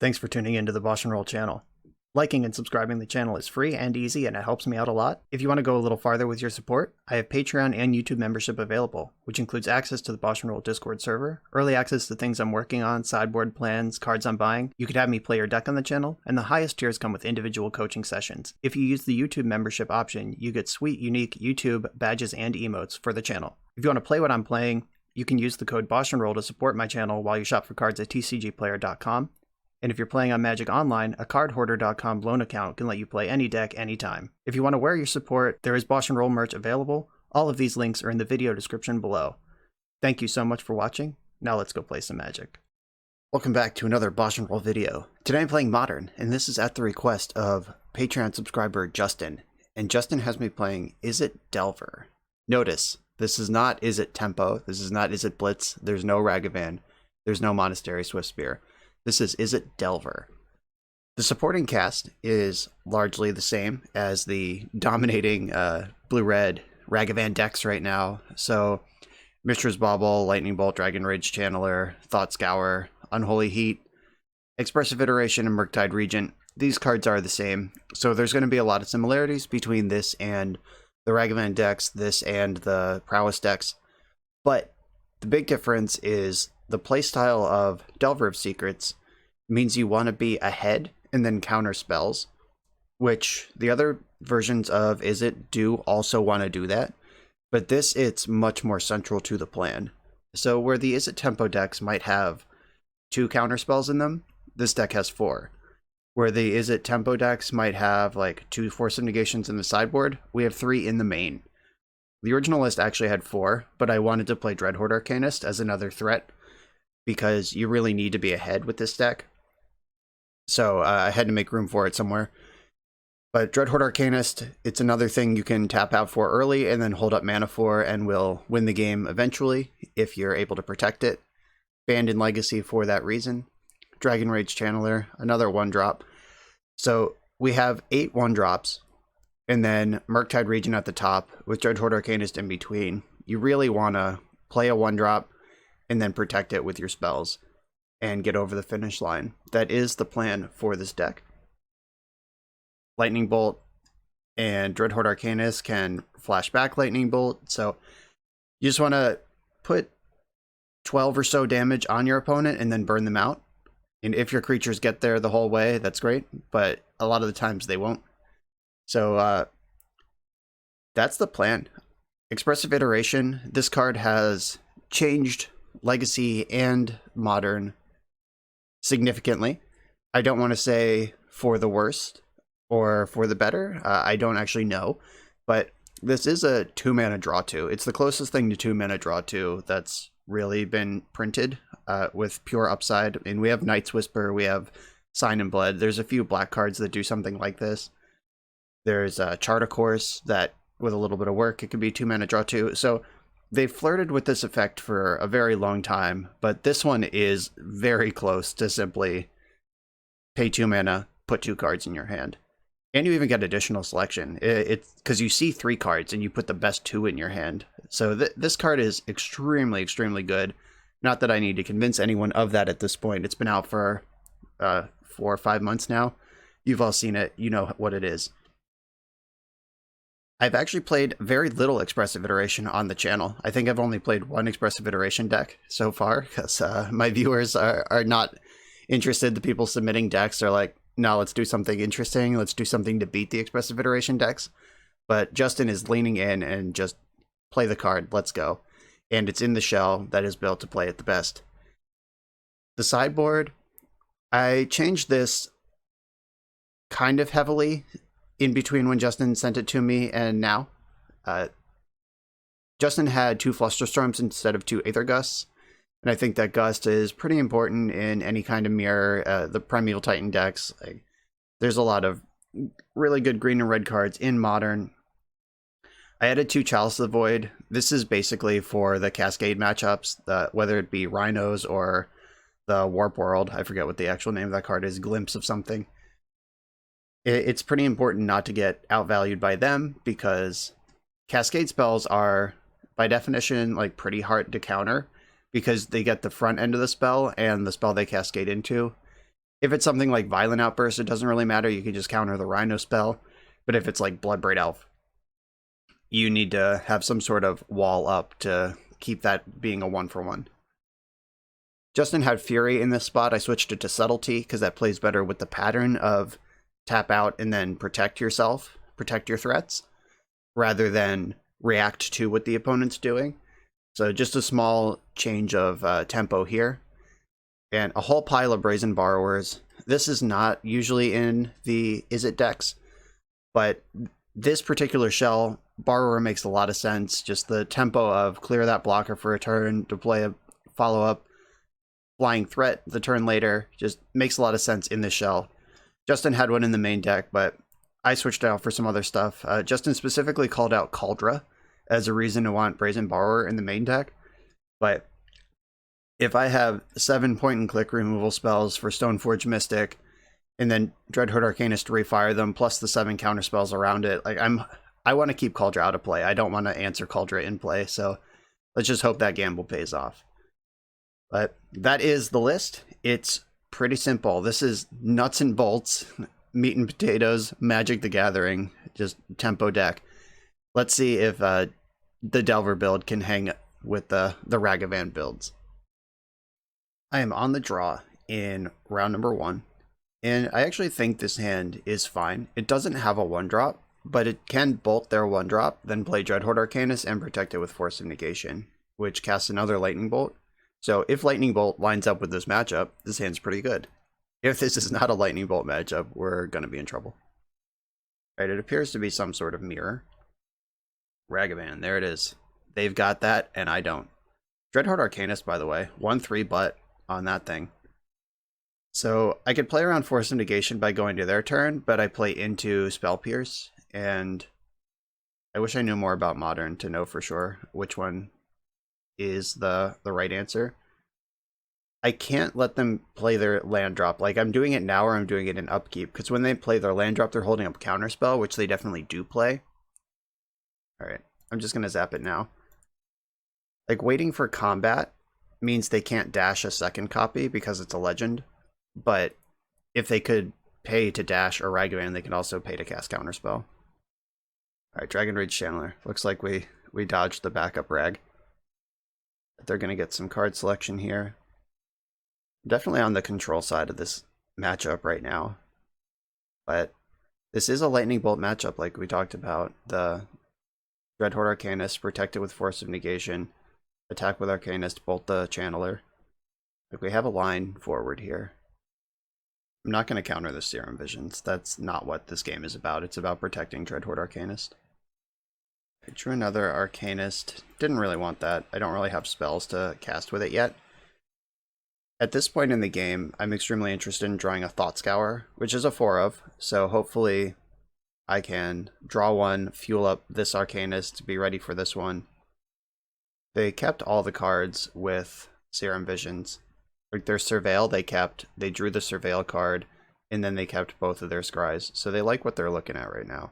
Thanks for tuning into the BoshNRoll channel. Liking and subscribing the channel is free and easy, and it helps me out a lot. If you want to go a little farther with your support, I have Patreon and YouTube membership available, which includes access to the BoshNRoll Discord server, early access to things I'm working on, sideboard plans, cards I'm buying. You could have me play your deck on the channel, and the highest tiers come with individual coaching sessions. If you use the YouTube membership option, you get sweet, unique YouTube badges and emotes for the channel. If you want to play what I'm playing, you can use the code BoshNRoll to support my channel while you shop for cards at tcgplayer.com. And if you're playing on Magic Online, a cardhoarder.com loan account can let you play any deck anytime. If you want to wear your support, there is BoshNRoll merch available. All of these links are in the video description below. Thank you so much for watching. Now let's go play some Magic. Welcome back to another BoshNRoll video. Today I'm playing Modern, and this is at the request of Patreon subscriber Justin. And Justin has me playing IZZET DELVER. Notice, this is not IZZET Tempo, this is not IZZET Blitz, there's no Ragavan, there's no Monastery Swiftspear. This is IZZET DELVER. The supporting cast is largely the same as the dominating blue-red Ragavan decks right now. So, Mishra's Bauble, Lightning Bolt, Dragon Rage Channeler, Thought Scour, Unholy Heat, Expressive Iteration, and Murktide Regent. These cards are the same. So there's going to be a lot of similarities between this and the Ragavan decks, this and the Prowess decks. But the big difference is the playstyle of Delver of Secrets means you want to be ahead and then counter spells, which the other versions of IZZET do also want to do that, but it's much more central to the plan. So where the IZZET Tempo decks might have 2 counter spells in them, this deck has 4. Where the IZZET Tempo decks might have like 2 Force of Negations in the sideboard, we have 3 in the main. The original list actually had 4, but I wanted to play Dreadhorde Arcanist as another threat, because you really need to be ahead with this deck. So I had to make room for it somewhere. But Dreadhorde Arcanist, it's another thing you can tap out for early and then hold up mana for, and will win the game eventually if you're able to protect it. Banned in Legacy for that reason. Dragon Rage Channeler, another 1-drop. So we have 8 1-drops, and then Murktide Regent at the top with Dreadhorde Arcanist in between. You really want to play a 1-drop and then protect it with your spells and get over the finish line. That is the plan for this deck. Lightning Bolt and Dreadhorde Arcanist can flash back Lightning Bolt, so you just want to put 12 or so damage on your opponent and then burn them out. And if your creatures get there the whole way, that's great, but a lot of the times they won't. So that's the plan. Expressive Iteration, this card has changed Legacy and Modern significantly. I don't want to say for the worst or for the better. I don't actually know, but this is a 2-mana draw 2. It's the closest thing to 2-mana draw 2 that's really been printed with pure upside. And we have Night's Whisper, we have Sign and Blood. There's a few black cards that do something like this. There's Chart a Course that, with a little bit of work, it could be 2-mana draw 2. So they've flirted with this effect for a very long time, but this one is very close to simply pay 2 mana, put 2 cards in your hand. And you even get additional selection. It's because you see 3 cards and you put the best 2 in your hand. So this card is extremely, extremely good. Not that I need to convince anyone of that at this point. It's been out for 4 or 5 months now. You've all seen it. You know what it is. I've actually played very little Expressive Iteration on the channel. I think I've only played 1 Expressive Iteration deck so far, because my viewers are not interested. The people submitting decks are like, no, let's do something interesting. Let's do something to beat the Expressive Iteration decks. But Justin is leaning in and just play the card. Let's go. And it's in the shell that is built to play it the best. The sideboard, I changed this kind of heavily in between when Justin sent it to me and now. Justin had 2 Flusterstorms instead of 2 Aether Gusts, and I think that Gust is pretty important in any kind of mirror. The Primeval Titan decks, there's a lot of really good green and red cards in Modern. I added 2 Chalice of the Void. This is basically for the Cascade matchups, whether it be Rhinos or the Warp World. I forget what the actual name of that card is, Glimpse of something. It's pretty important not to get outvalued by them, because Cascade spells are, by definition, like pretty hard to counter, because they get the front end of the spell and the spell they cascade into. If it's something like Violent Outburst, it doesn't really matter. You can just counter the Rhino spell. But if it's like Bloodbraid Elf, you need to have some sort of wall up to keep that being a 1-for-1. Justin had Fury in this spot. I switched it to Subtlety because that plays better with the pattern of tap out and then protect yourself, protect your threats, rather than react to what the opponent's doing. So just a small change of tempo here. And a whole pile of Brazen Borrowers. This is not usually in the IZZET decks, but this particular shell, Borrower makes a lot of sense. Just the tempo of clear that blocker for a turn, deploy a follow-up, flying threat the turn later, just makes a lot of sense in this shell. Justin had one in the main deck, but I switched it out for some other stuff. Justin specifically called out Cauldra as a reason to want Brazen Borrower in the main deck, but if I have 7 point-and-click removal spells for Stoneforge Mystic, and then Dreadhorde Arcanist to refire them, plus the 7 counter spells around it, like I want to keep Cauldra out of play. I don't want to answer Cauldra in play, so let's just hope that gamble pays off. But that is the list. It's pretty simple. This is nuts and bolts, meat and potatoes, Magic the Gathering, just tempo deck. Let's see if the Delver build can hang with the Ragavan builds. I am on the draw in round number 1, and I actually think this hand is fine. It doesn't have a 1-drop, but it can bolt their 1-drop, then play Dreadhorde Arcanist and protect it with Force of Negation, which casts another Lightning Bolt. So if Lightning Bolt lines up with this matchup, this hand's pretty good. If this is not a Lightning Bolt matchup, we're going to be in trouble. Right, it appears to be some sort of mirror. Ragavan, there it is. They've got that, and I don't. Dreadhorde Arcanist, by the way, 1/3 butt on that thing. So I could play around Force of Negation by going to their turn, but I play into Spell Pierce, and I wish I knew more about Modern to know for sure which one is the right answer. I can't let them play their land drop. Like, I'm doing it now or I'm doing it in upkeep, because when they play their land drop, they're holding up Counterspell, which they definitely do play. Alright, I'm just going to zap it now. Like, waiting for combat means they can't dash a second copy because it's a legend, but if they could pay to dash a Ragavan, they can also pay to cast Counterspell. Alright, Dragon Rage Channeler. Looks like we dodged the backup Rag. They're going to get some card selection here. Definitely on the control side of this matchup right now, but this is a Lightning Bolt matchup like we talked about. The Dreadhorde Arcanist, protect it with Force of Negation, attack with Arcanist, bolt the Channeler. Like, we have a line forward here. I'm not going to counter the Serum Visions. That's not what this game is about. It's about protecting Dreadhorde Arcanist. I drew another Arcanist. Didn't really want that. I don't really have spells to cast with it yet. At this point in the game, I'm extremely interested in drawing a Thought Scour, which is a 4 of, so hopefully I can draw one, fuel up this Arcanist, be ready for this one. They kept all the cards with Serum Visions. Like, their Surveil they drew the Surveil card, and then they kept both of their Scries, so they like what they're looking at right now.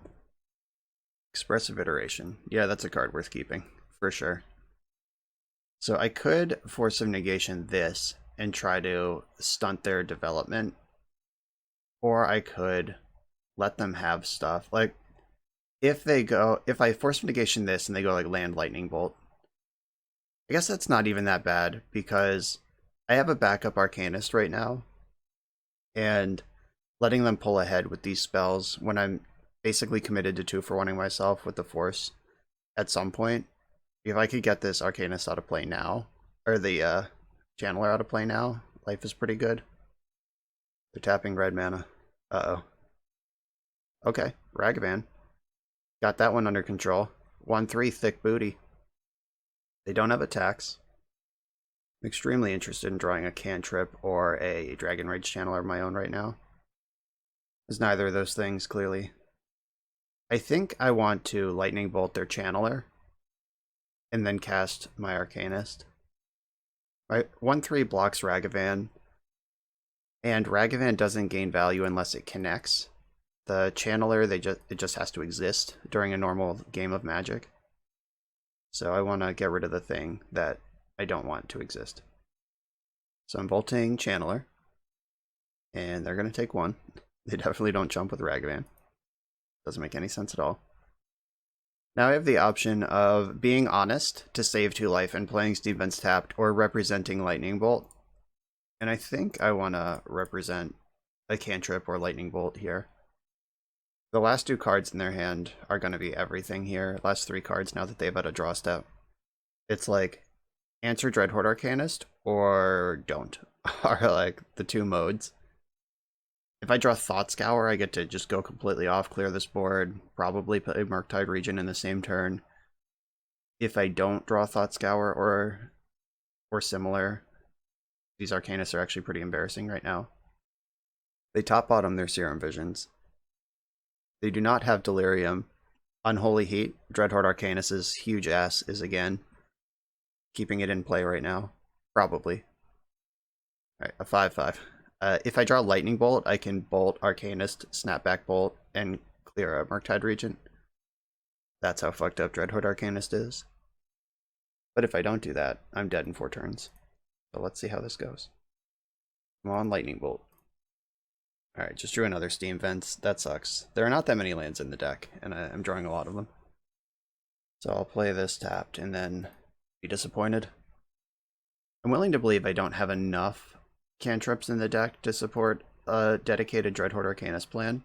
Expressive Iteration. Yeah, that's a card worth keeping, for sure. So I could Force of Negation this and try to stunt their development, or I could let them have stuff. Like, if I Force of Negation this and they go like land Lightning Bolt, I guess that's not even that bad because I have a backup Arcanist right now, and letting them pull ahead with these spells when I'm basically committed to 2-for-1ing myself with the Force at some point. If I could get this Arcanist out of play now, or the Channeler out of play now, life is pretty good. They're tapping red mana. Uh-oh. Okay, Ragavan. Got that one under control. 1/3 thick booty. They don't have attacks. I'm extremely interested in drawing a Cantrip or a Dragon Rage Channeler of my own right now. There's neither of those things, clearly. I think I want to Lightning Bolt their Channeler and then cast my Arcanist. My 1/3 blocks Ragavan, and Ragavan doesn't gain value unless it connects. The Channeler, it just has to exist during a normal game of Magic. So I want to get rid of the thing that I don't want to exist. So I'm bolting Channeler. And they're going to take 1. They definitely don't jump with Ragavan. Doesn't make any sense at all. Now I have the option of being honest to save 2 life and playing Steve Ben's tapped, or representing Lightning Bolt. And I think I want to represent a cantrip or Lightning Bolt here. The last 2 cards in their hand are going to be everything here. Last 3 cards now that they've had a draw step. It's like answer Dreadhorde Arcanist or don't are like the 2 modes. If I draw Thought Scour, I get to just go completely off, clear this board, probably play Murktide Regent in the same turn. If I don't draw Thought Scour or similar, these Arcanists are actually pretty embarrassing right now. They top bottom their Serum Visions. They do not have Delirium. Unholy Heat, Dreadhorde Arcanist's huge ass is again keeping it in play right now. Probably. Alright, a 5/5. If I draw Lightning Bolt, I can Bolt Arcanist, Snapback Bolt, and clear a Murktide Regent. That's how fucked up Dreadhorde Arcanist is. But if I don't do that, I'm dead in 4 turns. So let's see how this goes. Come on, Lightning Bolt. Alright, just drew another Steam Vents. That sucks. There are not that many lands in the deck, and I'm drawing a lot of them. So I'll play this tapped, and then be disappointed. I'm willing to believe I don't have enough cantrips in the deck to support a dedicated Dreadhorde Arcanist plan.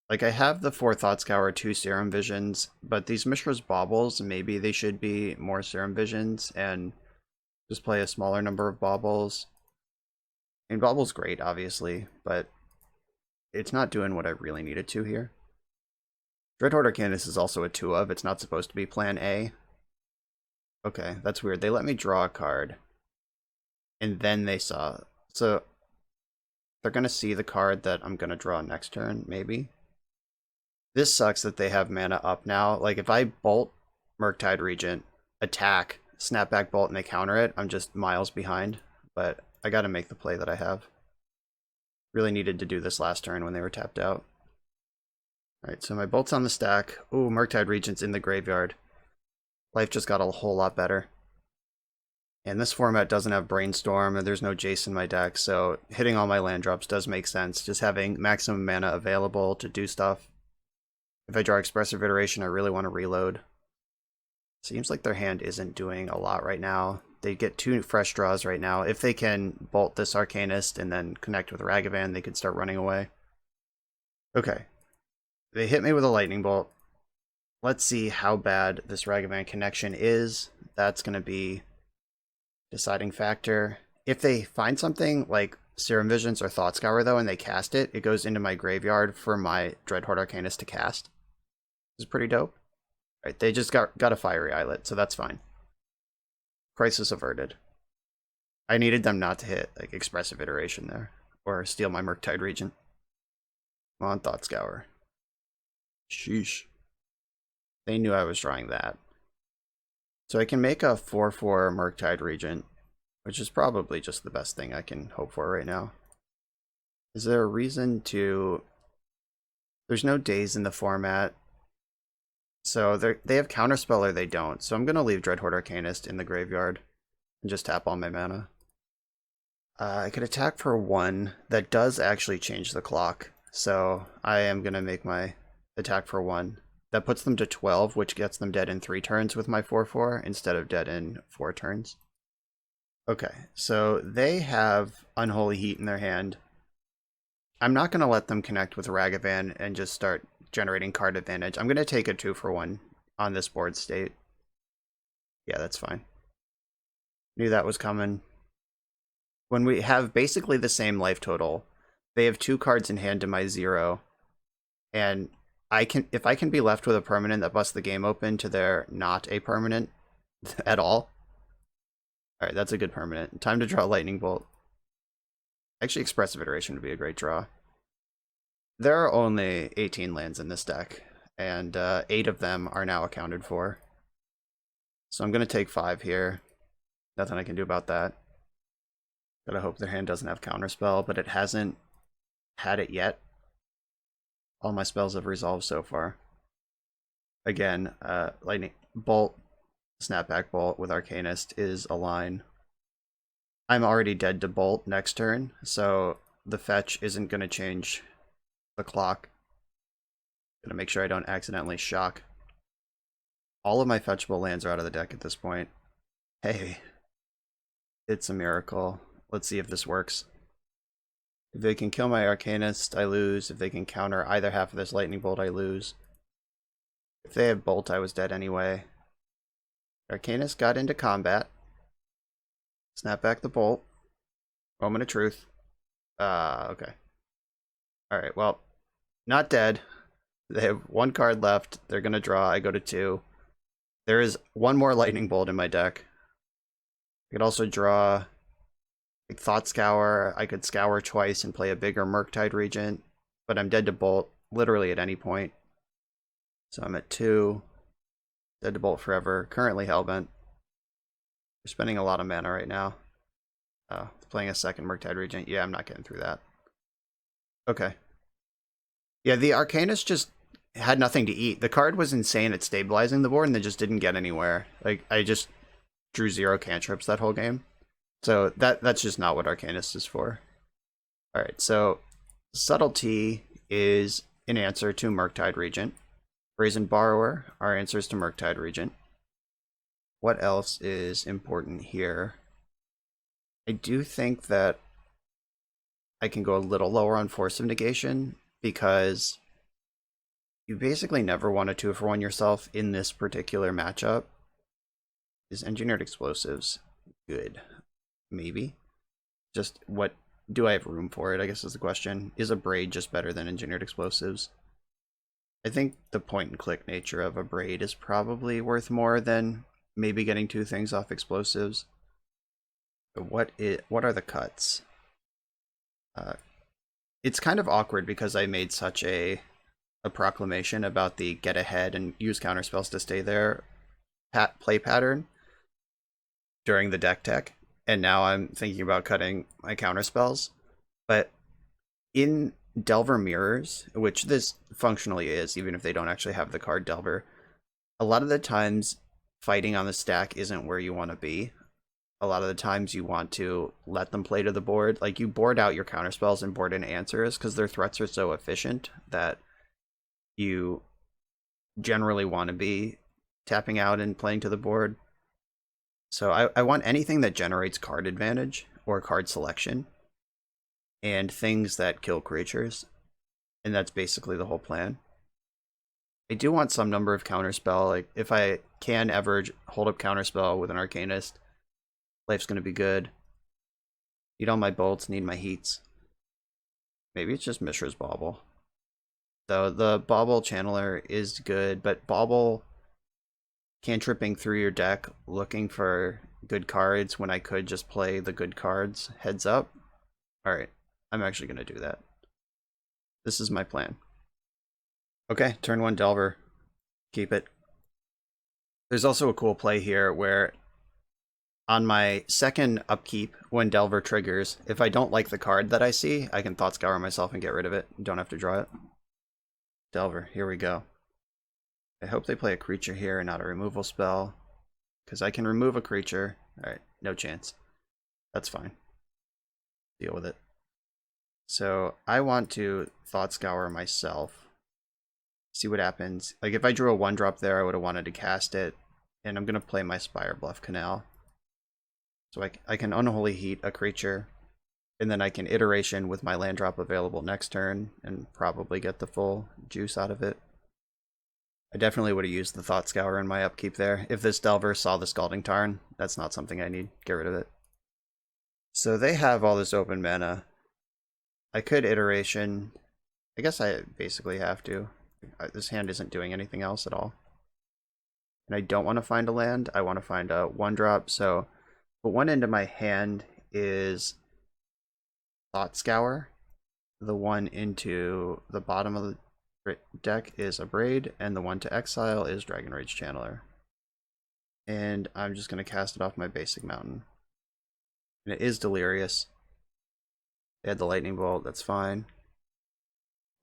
Like, I have the 4 Thought Scour, 2 Serum Visions, but these Mishra's Baubles, maybe they should be more Serum Visions, and just play a smaller number of Baubles. I mean, Bauble's great, obviously, but it's not doing what I really needed to here. Dreadhorde Arcanist is also a 2-of, it's not supposed to be plan A. Okay, that's weird. They let me draw a card. And then they saw. So they're going to see the card that I'm going to draw next turn, maybe. This sucks that they have mana up now. Like, if I Bolt Murktide Regent, attack, Snapback Bolt, and they counter it, I'm just miles behind. But I got to make the play that I have. Really needed to do this last turn when they were tapped out. Alright, so my Bolt's on the stack. Ooh, Murktide Regent's in the graveyard. Life just got a whole lot better. And this format doesn't have Brainstorm, and there's no Jace in my deck, so hitting all my land drops does make sense. Just having maximum mana available to do stuff. If I draw Expressive Iteration, I really want to reload. Seems like their hand isn't doing a lot right now. They get 2 fresh draws right now. If they can Bolt this Arcanist and then connect with Ragavan, they could start running away. Okay. They hit me with a Lightning Bolt. Let's see how bad this Ragavan connection is. That's going to be deciding factor. If they find something like Serum Visions or Thought Scour, though, and they cast it, it goes into my graveyard for my Dreadhorde Arcanist to cast. This is pretty dope. Right, they just got a Fiery Islet, so that's fine. Crisis averted. I needed them not to hit like Expressive Iteration there, or steal my Murktide Regent. Come on, Thought Scour. Sheesh. They knew I was drawing that. So I can make a 4/4 Murktide Regent, which is probably just the best thing I can hope for right now. Is there a reason to... There's no days in the format. So they have Counterspell or they don't. So I'm going to leave Dreadhorde Arcanist in the graveyard and just tap all my mana. I could attack for 1. That does actually change the clock. So I am going to make my attack for 1. That puts them to 12, which gets them dead in 3 turns with my 4/4 instead of dead in 4 turns. Okay, so they have Unholy Heat in their hand. I'm not going to let them connect with Ragavan and just start generating card advantage. I'm going to take a 2-for-1 on this board state. Yeah, that's fine. Knew that was coming. When we have basically the same life total, they have 2 cards in hand to my 0, and if I can be left with a permanent that busts the game open to their not a permanent at all. Alright, that's a good permanent. Time to draw Lightning Bolt. Actually, Expressive Iteration would be a great draw. There are only 18 lands in this deck, and 8 of them are now accounted for. So I'm going to take 5 here. Nothing I can do about that. Gotta hope their hand doesn't have Counterspell, but it hasn't had it yet. All my spells have resolved so far. Again, Lightning Bolt, Snapback Bolt with Arcanist is a line. I'm already dead to Bolt next turn, so the fetch isn't going to change the clock. Gonna make sure I don't accidentally shock. All of my fetchable lands are out of the deck at this point. Hey, it's a miracle. Let's see if this works. If they can kill my Arcanist, I lose. If they can counter either half of this Lightning Bolt, I lose. If they have Bolt, I was dead anyway. Arcanist got into combat. Snap back the Bolt. Moment of truth. Okay. Alright, well, not dead. They have one card left. They're gonna draw. I go to 2. There is one more Lightning Bolt in my deck. I could also draw like Thought Scour. I could scour twice and play a bigger Murktide Regent, but I'm dead to Bolt literally at any point. So I'm at 2. Dead to Bolt forever. Currently Hellbent. We're spending a lot of mana right now. Playing a second Murktide Regent. Yeah, I'm not getting through that. Okay. Yeah, the Arcanist just had nothing to eat. The card was insane at stabilizing the board, and they just didn't get anywhere. Like, I just drew 0 cantrips that whole game. So that's just not what Arcanist is for. Alright, so Subtlety is an answer to Murktide Regent. Brazen Borrower, our answers to Murktide Regent. What else is important here? I do think that I can go a little lower on Force of Negation, because you basically never want to 2-for-1 yourself in this particular matchup. Is Engineered Explosives good? Maybe. Just what do I have room for it, I guess is the question. Is a Braid just better than Engineered Explosives? I think the point and click nature of a Braid is probably worth more than maybe getting 2 things off Explosives. But what are the cuts? It's kind of awkward because I made such a proclamation about the get ahead and use counterspells to stay there play pattern during the deck tech, and now I'm thinking about cutting my counterspells. But in Delver Mirrors, which this functionally is, even if they don't actually have the card Delver, a lot of the times fighting on the stack isn't where you want to be. A lot of the times you want to let them play to the board. Like, you board out your counterspells and board in answers because their threats are so efficient that you generally want to be tapping out and playing to the board. So I want anything that generates card advantage or card selection and things that kill creatures. And that's basically the whole plan. I do want some number of counterspell. Like, if I can ever hold up counterspell with an Arcanist, life's going to be good. Need all my bolts, need my heats. Maybe it's just Mishra's Bauble. So the Bauble Channeler is good, but Bauble cantripping through your deck looking for good cards when I could just play the good cards heads up. Alright, I'm actually going to do that. This is my plan. Okay, turn 1 Delver. Keep it. There's also a cool play here where on my second upkeep, when Delver triggers, if I don't like the card that I see, I can Thought Scour myself and get rid of it. Don't have to draw it. Delver, here we go. I hope they play a creature here and not a removal spell, because I can remove a creature. Alright, no chance. That's fine. Deal with it. So I want to Thought Scour myself. See what happens. Like, if I drew a 1-drop there, I would have wanted to cast it. And I'm going to play my Spire Bluff Canal. So I can Unholy Heat a creature, and then I can Iteration with my land drop available next turn, and probably get the full juice out of it. I definitely would have used the Thought Scour in my upkeep there. If this Delver saw the Scalding Tarn, that's not something I need. Get rid of it. So they have all this open mana. I could Iteration. I guess I basically have to. This hand isn't doing anything else at all. And I don't want to find a land. I want to find a 1-drop, so but one end of my hand is Thought Scour. The one into the bottom of the deck is a Braid, and the one to exile is Dragon Rage Channeler. And I'm just going to cast it off my basic mountain. And it is Delirious. They had the Lightning Bolt, that's fine.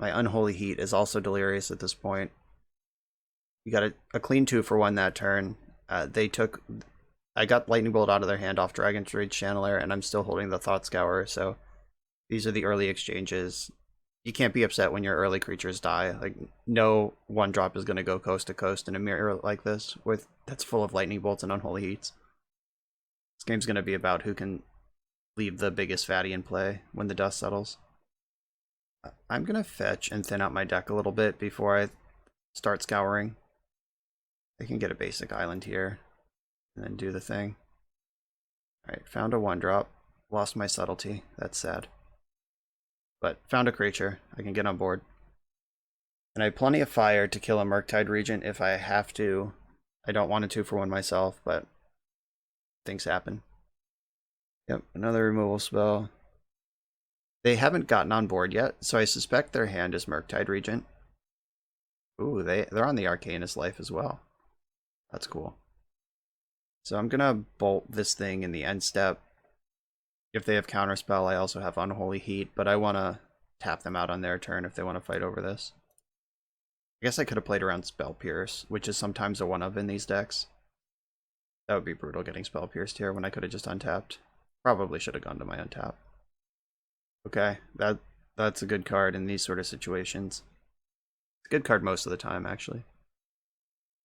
My Unholy Heat is also Delirious at this point. You got a clean 2-for-1 that turn. I got Lightning Bolt out of their hand off Dragon Rage Channeler, and I'm still holding the Thought Scour, so These are the early exchanges. You can't be upset when your early creatures die. Like, no one drop is going to go coast to coast in a mirror like this that's full of lightning bolts and unholy heats. This game's going to be about who can leave the biggest fatty in play when the dust settles. I'm going to fetch and thin out my deck a little bit before I start scouring. I can get a basic island here and then do the thing. Alright, found a 1-drop. Lost my subtlety. That's sad. But found a creature. I can get on board. And I have plenty of fire to kill a Murktide Regent if I have to. I don't want a 2-for-1 myself, but things happen. Yep, another removal spell. They haven't gotten on board yet, so I suspect their hand is Murktide Regent. Ooh, they're on the Arcanist Life as well. That's cool. So I'm gonna bolt this thing in the end step. If they have Counterspell, I also have Unholy Heat, but I want to tap them out on their turn if they want to fight over this. I guess I could have played around Spell Pierce, which is sometimes a 1-of in these decks. That would be brutal getting Spell Pierced here when I could have just untapped. Probably should have gone to my untap. Okay, that's a good card in these sort of situations. It's a good card most of the time, actually.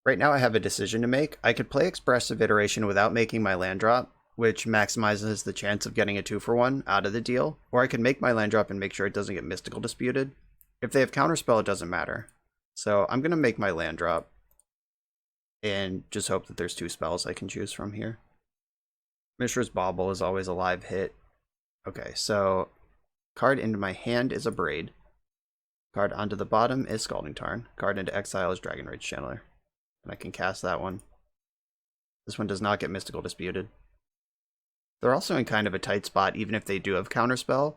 Right now I have a decision to make. I could play Expressive Iteration without making my land drop, which maximizes the chance of getting a 2-for-1 out of the deal, or I can make my land drop and make sure it doesn't get Mystical Disputed. If they have Counterspell, it doesn't matter. So I'm going to make my land drop and just hope that there's 2 spells I can choose from here. Mishra's Bauble is always a live hit. Okay, so card into my hand is a Braid. Card onto the bottom is Scalding Tarn. Card into exile is Dragon Rage Channeler. And I can cast that one. This one does not get Mystical Disputed. They're also in kind of a tight spot, even if they do have Counterspell,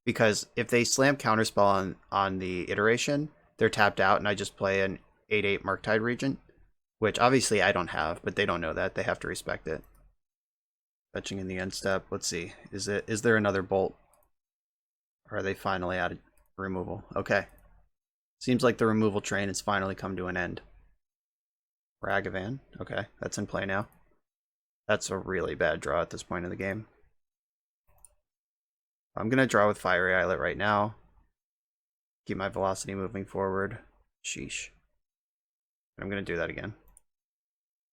because if they slam Counterspell on the iteration, they're tapped out, and I just play an 8/8 Murktide Regent, which obviously I don't have, but they don't know that. They have to respect it. Fetching in the end step. Let's see. Is there another bolt? Or are they finally out of removal? Okay. Seems like the removal train has finally come to an end. Ragavan. Okay, that's in play now. That's a really bad draw at this point in the game. I'm going to draw with Fiery Islet right now. Keep my velocity moving forward. Sheesh. I'm going to do that again.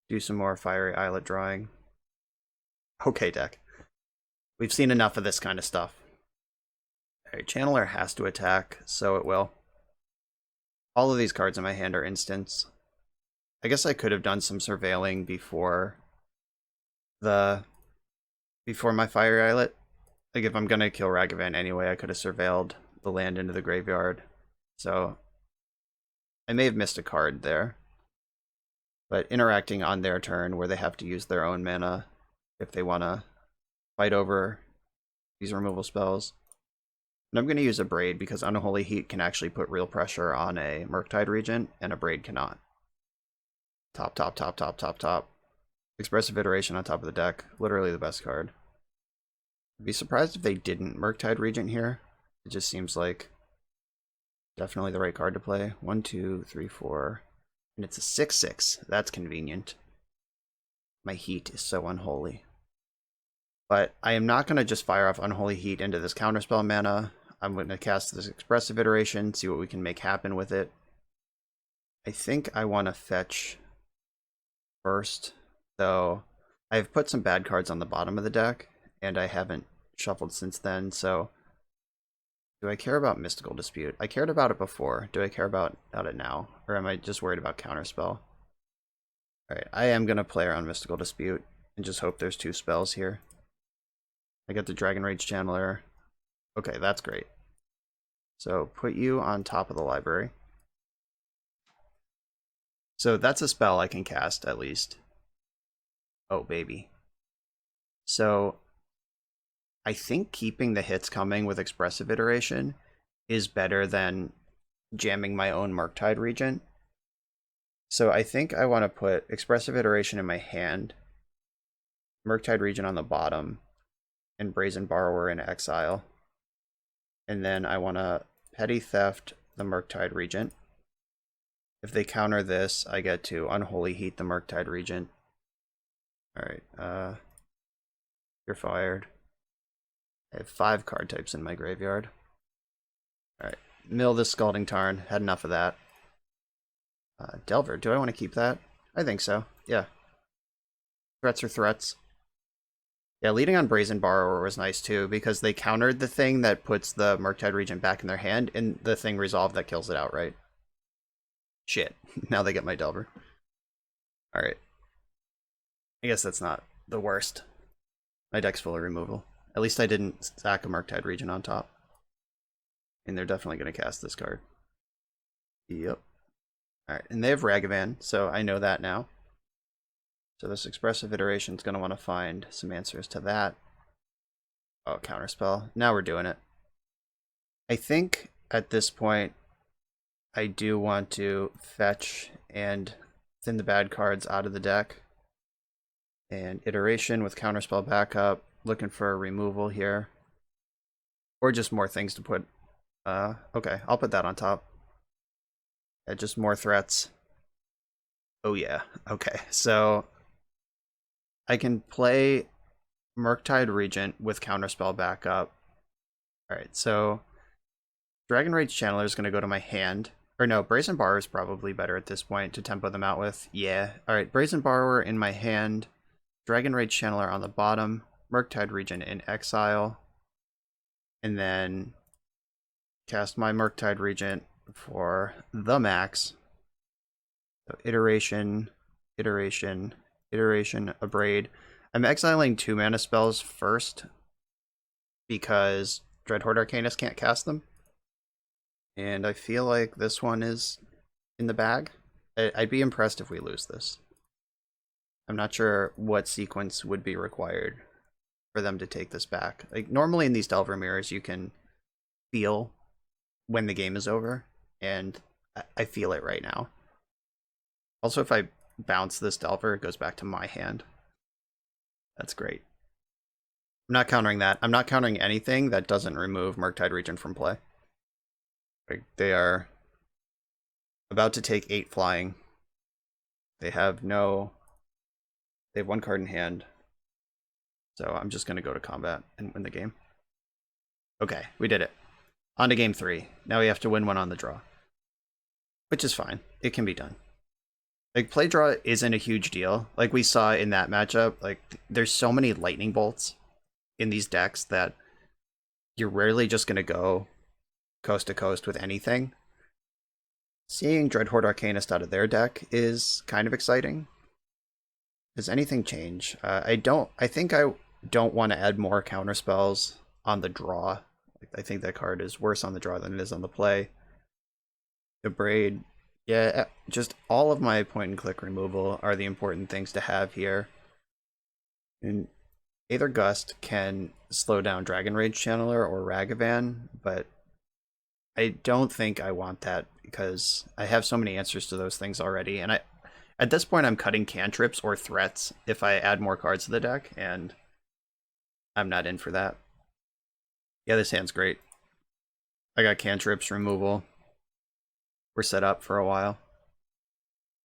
Do some more Fiery Islet drawing. Okay, deck. We've seen enough of this kind of stuff. Alright, Channeler has to attack, so it will. All of these cards in my hand are instants. I guess I could have done some surveilling before my Fiery Islet. Like, if I'm gonna kill Ragavan anyway, I could have surveilled the land into the graveyard. So I may have missed a card there. But interacting on their turn, where they have to use their own mana if they want to fight over these removal spells. And I'm going to use a Braid because Unholy Heat can actually put real pressure on a Murktide Regent, and a Braid cannot. Top, top, top, top, top, top. Expressive Iteration on top of the deck. Literally the best card. I'd be surprised if they didn't Murktide Regent here. It just seems like definitely the right card to play. 1, 2, 3, 4. And it's a 6/6. That's convenient. My Heat is so unholy. But I am not going to just fire off Unholy Heat into this Counterspell mana. I'm going to cast this Expressive Iteration, see what we can make happen with it. I think I want to fetch first, though I've put some bad cards on the bottom of the deck, and I haven't shuffled since then, so do I care about Mystical Dispute? I cared about it before. Do I care about it now? Or am I just worried about Counterspell? Alright, I am going to play around Mystical Dispute and just hope there's 2 spells here. I get the Dragon Rage Channeler. Okay, that's great. So put you on top of the library. So that's a spell I can cast, at least. Oh, baby. So I think keeping the hits coming with Expressive Iteration is better than jamming my own Murktide Regent. So I think I want to put Expressive Iteration in my hand, Murktide Regent on the bottom, and Brazen Borrower in exile. And then I want to Petty Theft the Murktide Regent. If they counter this, I get to Unholy Heat the Murktide Regent. Alright, you're fired. I have 5 card types in my graveyard. Alright, mill this Scalding Tarn. Had enough of that. Delver, do I want to keep that? I think so, yeah. Threats are threats. Yeah, leading on Brazen Borrower was nice too, because they countered the thing that puts the Murktide Regent back in their hand, and the thing resolved that kills it outright. Shit, now they get my Delver. Alright. I guess that's not the worst. My deck's full of removal. At least I didn't stack a Murktide Regent on top. And they're definitely going to cast this card. Yep. Alright, and they have Ragavan, so I know that now. So this Expressive Iteration is going to want to find some answers to that. Oh, Counterspell. Now we're doing it. I think at this point, I do want to fetch and thin the bad cards out of the deck. And Iteration with Counterspell backup. Looking for a removal here. Or just more things to put. Okay, I'll put that on top. Yeah, just more threats. Oh yeah, okay. So I can play Murktide Regent with Counterspell backup. Alright, so Dragon Rage Channeler is going to go to my hand. Or no, Brazen Borrower is probably better at this point to tempo them out with. Yeah. Alright, Brazen Borrower in my hand. Dragon Rage Channeler on the bottom. Murktide Regent in exile. And then cast my Murktide Regent for the max. So Iteration, Iteration, Iteration, Abrade. I'm exiling 2 mana spells first because Dreadhorde Arcanist can't cast them. And I feel like this one is in the bag. I'd be impressed if we lose this. I'm not sure what sequence would be required for them to take this back. Like normally in these Delver mirrors you can feel when the game is over, and I feel it right now. Also, if I bounce this Delver, it goes back to my hand. That's great. I'm not countering that. I'm not countering anything that doesn't remove Murktide Regent from play. Like, they are about to take 8 flying. They have 1 card in hand. So I'm just going to go to combat and win the game. Okay, we did it. On to game 3. Now we have to win one on the draw. Which is fine. It can be done. Like, play draw isn't a huge deal. Like we saw in that matchup, like, there's so many lightning bolts in these decks that you're rarely just going to go coast to coast with anything. Seeing Dreadhorde Arcanist out of their deck is kind of exciting. Does anything change? I think I don't want to add more counter spells on the draw. I think that card is worse on the draw than it is on the play. The Braid, yeah, just all of my point and click removal are the important things to have here. And Aether Gust can slow down Dragon Rage Channeler or Ragavan, but I don't think I want that because I have so many answers to those things already. And at this point I'm cutting cantrips or threats if I add more cards to the deck, and I'm not in for that. Yeah, this hand's great. I got cantrips, removal. We're set up for a while.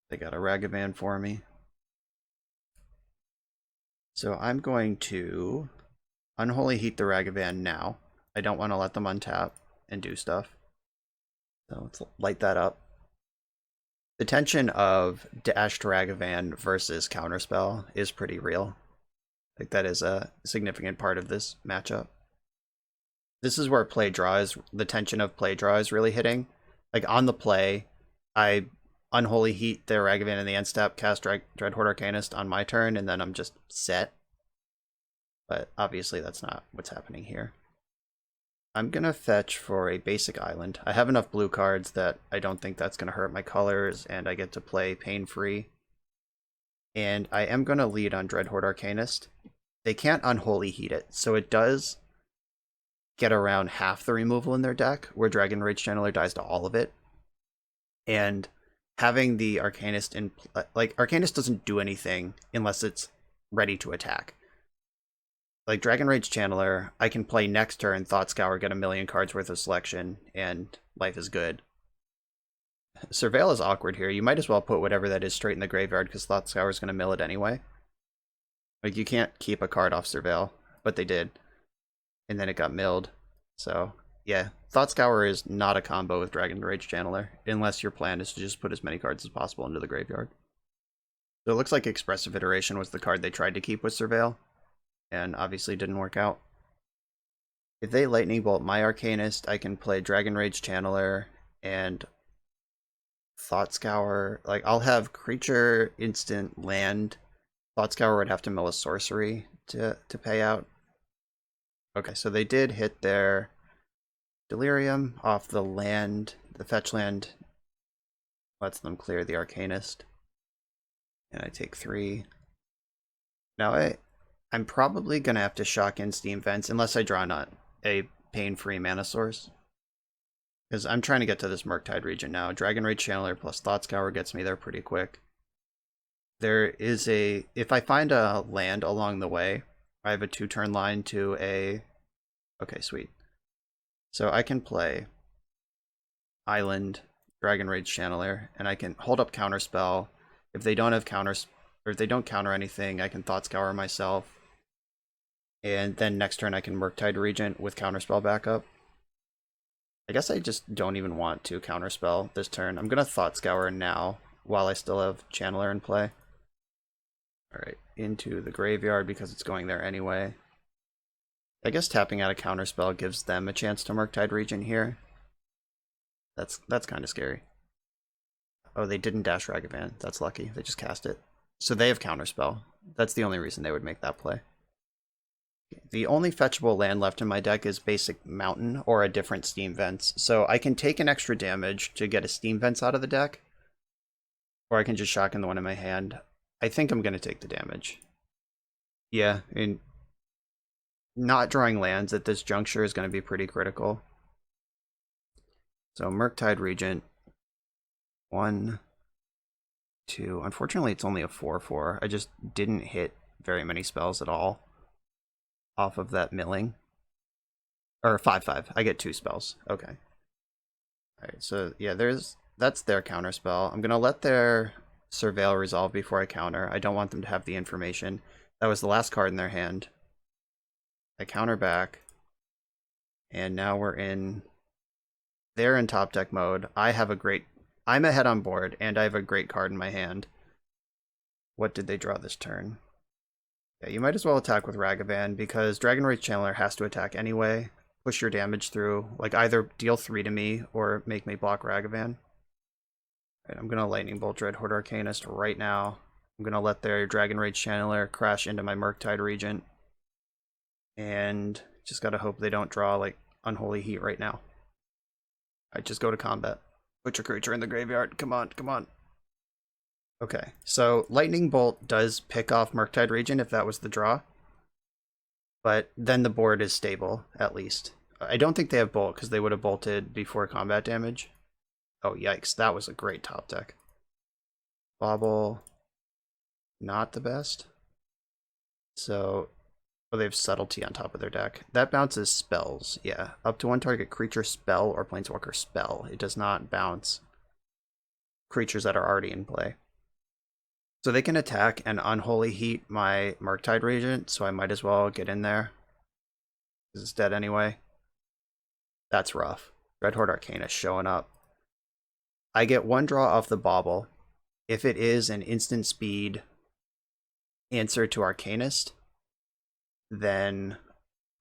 They got a Ragavan for me. So I'm going to Unholy Heat the Ragavan now. I don't want to let them untap and do stuff. So let's light that up. The tension of Dashed Ragavan versus Counterspell is pretty real. Like, that is a significant part of this matchup. This is where play draw is, the tension of play draw is really hitting. Like, on the play, I Unholy Heat the Ragavan in the end step, cast Dreadhorde Arcanist on my turn, and then I'm just set. But obviously that's not what's happening here. I'm gonna fetch for a basic island. I have enough blue cards that I don't think that's gonna hurt my colors, and I get to play pain-free. And I am gonna lead on Dreadhorde Arcanist. They can't Unholy Heat it, so it does get around half the removal in their deck, where Dragon Rage Channeler dies to all of it. And having the Arcanist in... like, Arcanist doesn't do anything unless it's ready to attack. Like, Dragon Rage Channeler, I can play next turn, Thought Scour, get a million cards worth of selection, and life is good. Surveil is awkward here. You might as well put whatever that is straight in the graveyard, because Thought Scour is going to mill it anyway. Like, you can't keep a card off Surveil, but they did. and then it got milled. So yeah, Thought Scour is not a combo with Dragon Rage Channeler, unless your plan is to just put as many cards as possible into the graveyard. So it looks like Expressive Iteration was the card they tried to keep with Surveil, and obviously didn't work out. If they Lightning Bolt my Arcanist, I can play Dragon Rage Channeler and Thought Scour. Like, I'll have creature, instant, land. Thought Scour would have to mill a sorcery to pay out. Okay, so they did hit their Delirium off the land. The fetch land lets them clear the Arcanist. And I take 3. Now I'm probably going to have to shock in Steam Vents unless I draw not a pain-free mana source. Because I'm trying to get to this Murktide region now. Dragon Rage Channeler plus Thought Scour gets me there pretty quick. There is a... If I find a land along the way, I have a 2-turn line to a... Okay, sweet. So I can play Island, Dragon Rage Channeler, and I can hold up Counterspell. If they don't have counters, or if they don't counter anything, I can Thought Scour myself. And then next turn I can Murktide Regent with Counterspell backup. I guess I just don't even want to Counterspell this turn. I'm going to Thought Scour now, while I still have Channeler in play. Alright, into the graveyard because it's going there anyway. I guess tapping out a Counterspell gives them a chance to Murktide Regent here. That's kind of scary. Oh, they didn't dash Ragavan. That's lucky. They just cast it. So they have Counterspell. That's the only reason they would make that play. The only fetchable land left in my deck is basic Mountain or a different Steam Vents. So I can take an extra damage to get a Steam Vents out of the deck. Or I can just shock in the one in my hand. I think I'm going to take the damage. Yeah, and not drawing lands at this juncture is going to be pretty critical. So Murktide Regent. 1, 2. Unfortunately, it's only a 4/4. I just didn't hit very many spells at all off of that milling. Or 5/5. I get 2 spells. Okay. Alright, so yeah, that's their counterspell. I'm gonna let their Surveil resolve before I counter. I don't want them to have the information. That was the last card in their hand. I counter back. And now they're in top deck mode. I'm ahead on board, and I have a great card in my hand. What did they draw this turn? Yeah, you might as well attack with Ragavan, because Dragon Rage Channeler has to attack anyway. Push your damage through. Like, either deal 3 to me, or make me block Ragavan. Right, I'm going to Lightning Bolt Dreadhorde Arcanist right now. I'm going to let their Dragon Rage Channeler crash into my Murktide Regent. And just got to hope they don't draw, like, Unholy Heat right now. Alright, just go to combat. Put your creature in the graveyard. Come on, come on. Okay, so Lightning Bolt does pick off Murktide Regent if that was the draw. But then the board is stable, at least. I don't think they have Bolt, because they would have bolted before combat damage. Oh, yikes. That was a great top deck. Bobble. Not the best. So, oh, they have Subtlety on top of their deck. That bounces spells, yeah. Up to 1 target creature spell or planeswalker spell. It does not bounce creatures that are already in play. So they can attack and Unholy Heat my Murktide Regent, so I might as well get in there. Because it's dead anyway. That's rough. Dreadhorde Arcanist showing up. I get 1 draw off the Bobble. If it is an instant speed answer to Arcanist, then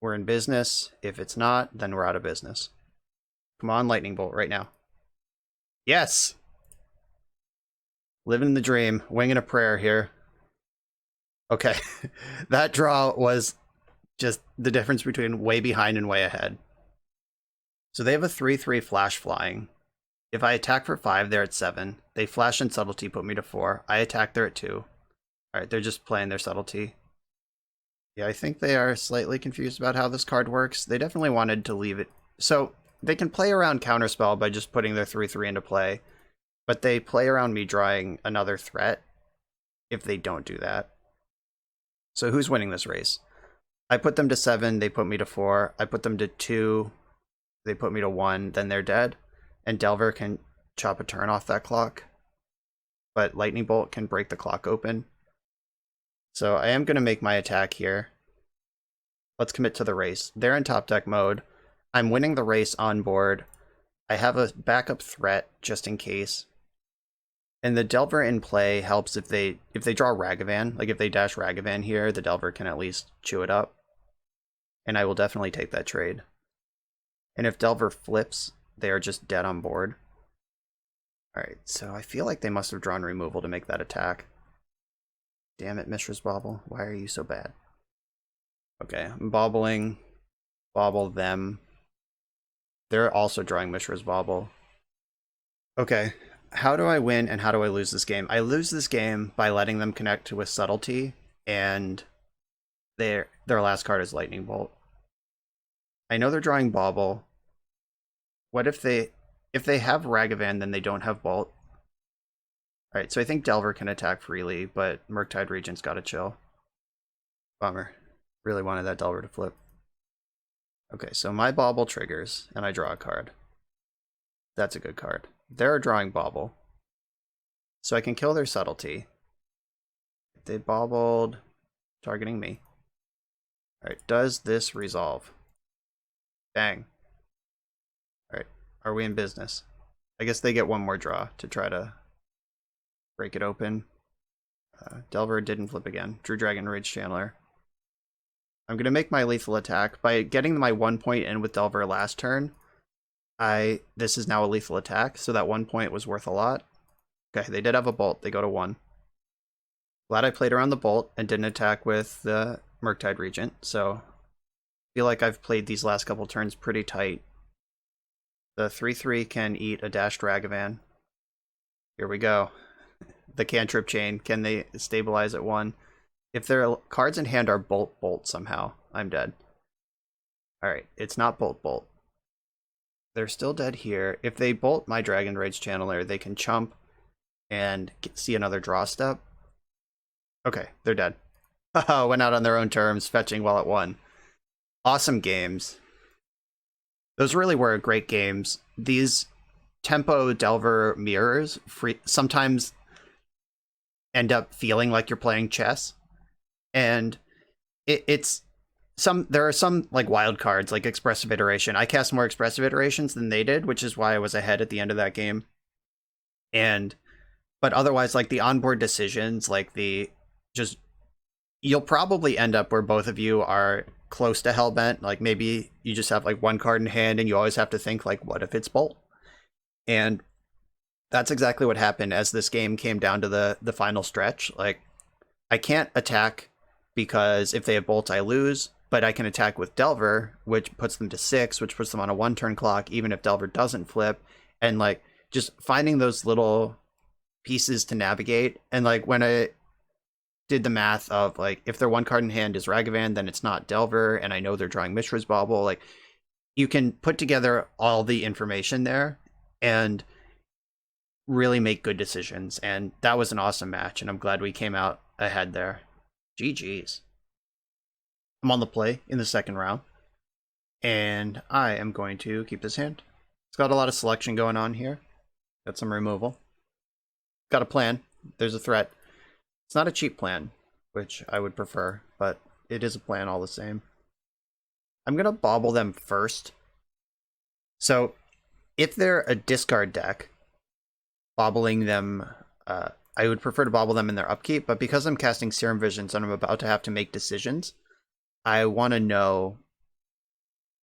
we're in business. If it's not, then we're out of business. Come on, Lightning Bolt right now. Yes! Living the dream. Winging a prayer here. Okay. That draw was just the difference between way behind and way ahead. So they have a 3/3 flash flying. If I attack for 5, they're at 7. They flash and subtlety, put me to 4. I attack, they're at 2. Alright, they're just playing their subtlety. Yeah, I think they are slightly confused about how this card works. They definitely wanted to leave it. So they can play around Counterspell by just putting their 3/3 into play. But they play around me drawing another threat if they don't do that. So who's winning this race? I put them to 7, they put me to 4. I put them to 2, they put me to 1, then they're dead. And Delver can chop a turn off that clock. But Lightning Bolt can break the clock open. So I am going to make my attack here. Let's commit to the race. They're in top deck mode. I'm winning the race on board. I have a backup threat just in case. And the Delver in play helps if they draw Ragavan. Like if they dash Ragavan here, the Delver can at least chew it up. And I will definitely take that trade. And if Delver flips, they are just dead on board. Alright, so I feel like they must have drawn removal to make that attack. Damn it, Mishra's Bauble. Why are you so bad? Okay, I'm bobbling. Bobble them. They're also drawing Mishra's Bauble. Okay, how do I win and how do I lose this game? I lose this game by letting them connect with Subtlety, and their last card is Lightning Bolt. I know they're drawing Bauble. What if they have Ragavan, then they don't have Bolt? Alright, so I think Delver can attack freely, but Murktide Regent's gotta chill. Bummer. Really wanted that Delver to flip. Okay, so my Bauble triggers, and I draw a card. That's a good card. They're drawing Bauble. So I can kill their Subtlety. They bobbled, targeting me. Alright, does this resolve? Bang. Alright, are we in business? I guess they get one more draw to try to break it open. Delver didn't flip again. Drew Dragon Rage Channeler. I'm going to make my lethal attack. By getting my 1 point in with Delver last turn, this is now a lethal attack, so that 1 point was worth a lot. Okay, they did have a Bolt. They go to 1. Glad I played around the Bolt and didn't attack with the Murktide Regent, so I feel like I've played these last couple turns pretty tight. The 3/3 can eat a dashed Ragavan. Here we go. The cantrip chain. Can they stabilize at 1? If their cards in hand are Bolt Bolt somehow, I'm dead. Alright, it's not Bolt Bolt. They're still dead here. If they bolt my Dragon Rage Channeler, they can chump and see another draw step. Okay, they're dead. Haha, went out on their own terms, fetching while at 1. Awesome games. Those really were great games. These tempo Delver mirrors sometimes end up feeling like you're playing chess. And there are some like wild cards like Expressive Iteration. I cast more Expressive Iterations than they did, which is why I was ahead at the end of that game. But otherwise, like the onboard decisions, like you'll probably end up where both of you are close to Hellbent. Like maybe you just have like one card in hand and you always have to think like, what if it's Bolt? And that's exactly what happened as this game came down to the final stretch. Like I can't attack because if they have Bolt, I lose, but I can attack with Delver, which puts them to 6, which puts them on a 1-turn clock, even if Delver doesn't flip. And like just finding those little pieces to navigate. And like when I did the math of like if their one card in hand is Ragavan, then it's not Delver, and I know they're drawing Mishra's Bauble, like you can put together all the information there and really make good decisions. And that was an awesome match, and I'm glad we came out ahead there. GG's. I'm on the play in the second round, and I am going to keep this hand. It's got a lot of selection going on here. Got some removal. Got a plan. There's a threat. It's not a cheap plan, which I would prefer, but it is a plan all the same. I'm going to bobble them first. So if they're a discard deck, bobbling them, I would prefer to bobble them in their upkeep, but because I'm casting Serum Visions and I'm about to have to make decisions, I want to know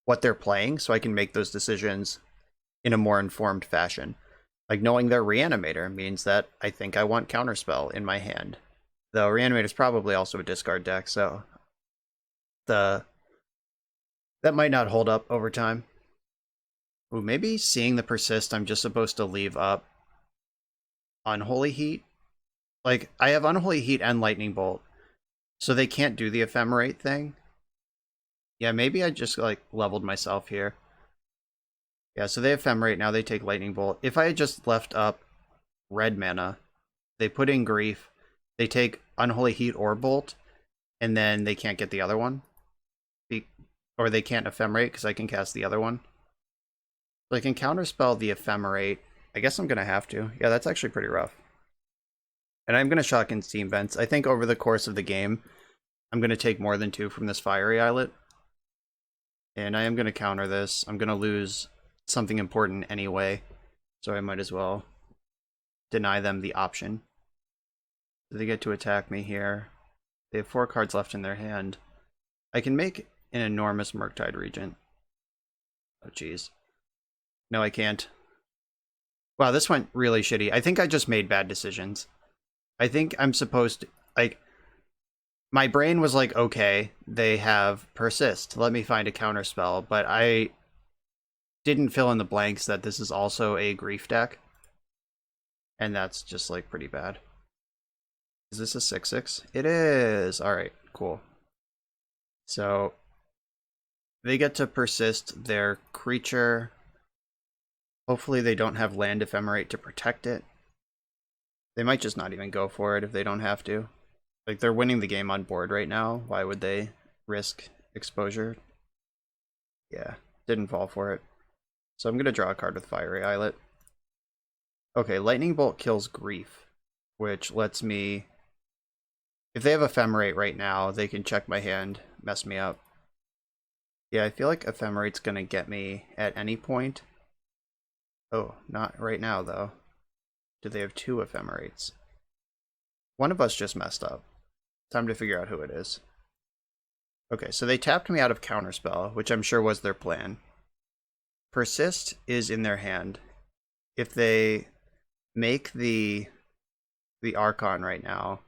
what they're playing so I can make those decisions in a more informed fashion. Like knowing their Reanimator means that I think I want Counterspell in my hand. Though Reanimator is probably also a discard deck, so that might not hold up over time. Ooh, maybe seeing the Persist, I'm just supposed to leave up Unholy Heat. Like, I have Unholy Heat and Lightning Bolt, so they can't do the Ephemerate thing. Yeah, maybe I just, like, leveled myself here. Yeah, so they Ephemerate, now they take Lightning Bolt. If I had just left up red mana, they put in Grief, they take Unholy Heat or Bolt, and then they can't get the other one. Or they can't Ephemerate because I can cast the other one. So I can counterspell the Ephemerate. I guess I'm going to have to. Yeah, that's actually pretty rough. And I'm going to shotgun Steam Vents. I think over the course of the game, I'm going to take more than 2 from this Fiery Islet. And I am going to counter this. I'm going to lose something important anyway, so I might as well deny them the option. They get to attack me here. They have 4 cards left in their hand. I can make an enormous Murktide Regent. Oh, jeez. No, I can't. Wow, this went really shitty. I think I just made bad decisions. I think I'm supposed to, like, my brain was like, okay, they have Persist. Let me find a counterspell, but I didn't fill in the blanks that this is also a Grief deck. And that's just, like, pretty bad. Is this a 6/6? It is! Alright, cool. So, they get to persist their creature. Hopefully they don't have land ephemerate to protect it. They might just not even go for it if they don't have to. Like, they're winning the game on board right now. Why would they risk exposure? Yeah, didn't fall for it. So I'm going to draw a card with Fiery Islet. Okay, Lightning Bolt kills Grief, which lets me... If they have Ephemerate right now, they can check my hand, mess me up. Yeah, I feel like Ephemerate's going to get me at any point. Oh, not right now, though. Do they have 2 Ephemerates? One of us just messed up. Time to figure out who it is. Okay, so they tapped me out of Counterspell, which I'm sure was their plan. Persist is in their hand. If they make the Archon right now,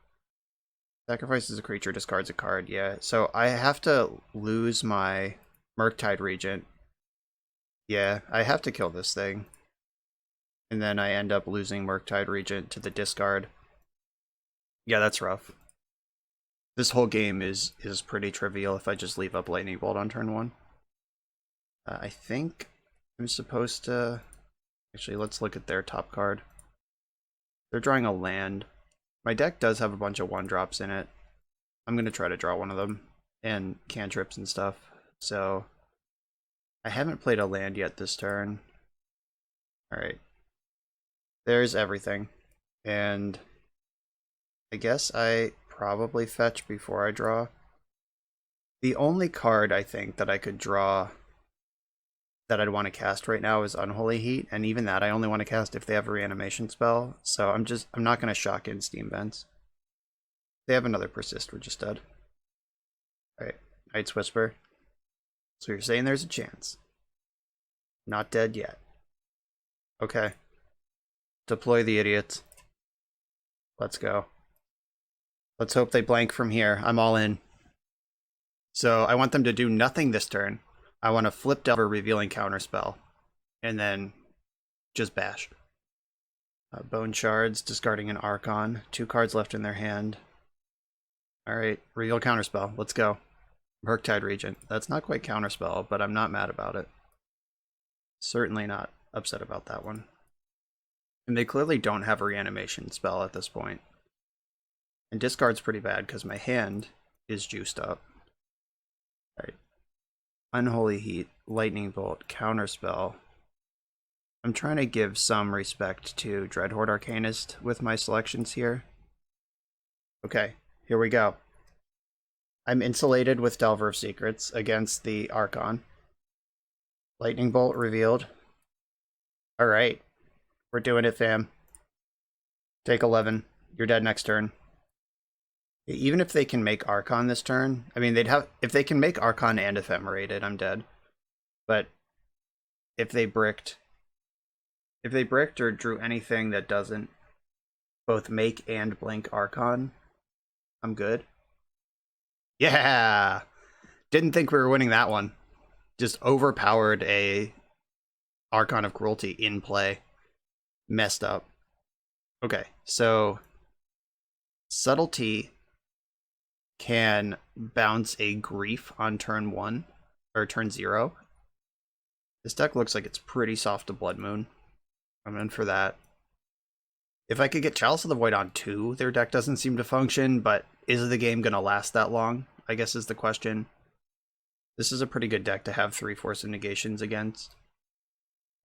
sacrifices a creature, discards a card, yeah. So I have to lose my Murktide Regent. Yeah, I have to kill this thing. And then I end up losing Murktide Regent to the discard. Yeah, that's rough. This whole game is pretty trivial if I just leave up Lightning Bolt on turn 1. I think I'm supposed to... Actually, let's look at their top card. They're drawing a land. My deck does have a bunch of 1-drops in it. I'm going to try to draw one of them. And cantrips and stuff. So, I haven't played a land yet this turn. Alright. There's everything. And I guess I probably fetch before I draw. The only card I think that I could draw that I'd want to cast right now is Unholy Heat, and even that I only want to cast if they have a reanimation spell, so I'm not going to shock in Steam Vents. They have another Persist, we're just dead. Alright, Night's Whisper. So you're saying there's a chance. Not dead yet. Okay. Deploy the idiots. Let's go. Let's hope they blank from here. I'm all in. So I want them to do nothing this turn. I want to flip Delver, revealing Counterspell, and then just bash. Bone Shards, discarding an Archon. 2 cards left in their hand. Alright, reveal Counterspell. Let's go. Murktide Regent. That's not quite Counterspell, but I'm not mad about it. Certainly not upset about that one. And they clearly don't have a reanimation spell at this point. And discard's pretty bad because my hand is juiced up. Alright. Unholy Heat, Lightning Bolt, Counterspell. I'm trying to give some respect to Dreadhorde Arcanist with my selections here. Okay, here we go. I'm insulated with Delver of Secrets against the Archon. Lightning Bolt revealed. Alright. We're doing it, fam. Take 11. You're dead next turn. Even if they can make Archon this turn, I mean, if they can make Archon and Ephemerated, I'm dead. But if they bricked or drew anything that doesn't both make and blink Archon, I'm good. Yeah! Didn't think we were winning that one. Just overpowered a Archon of Cruelty in play. Messed up. Okay, so Subtlety can bounce a Grief on turn 1, or turn 0. This deck looks like it's pretty soft to Blood Moon. I'm in for that. If I could get Chalice of the Void on 2, their deck doesn't seem to function, but is the game going to last that long? I guess is the question. This is a pretty good deck to have 3 Force of Negations against.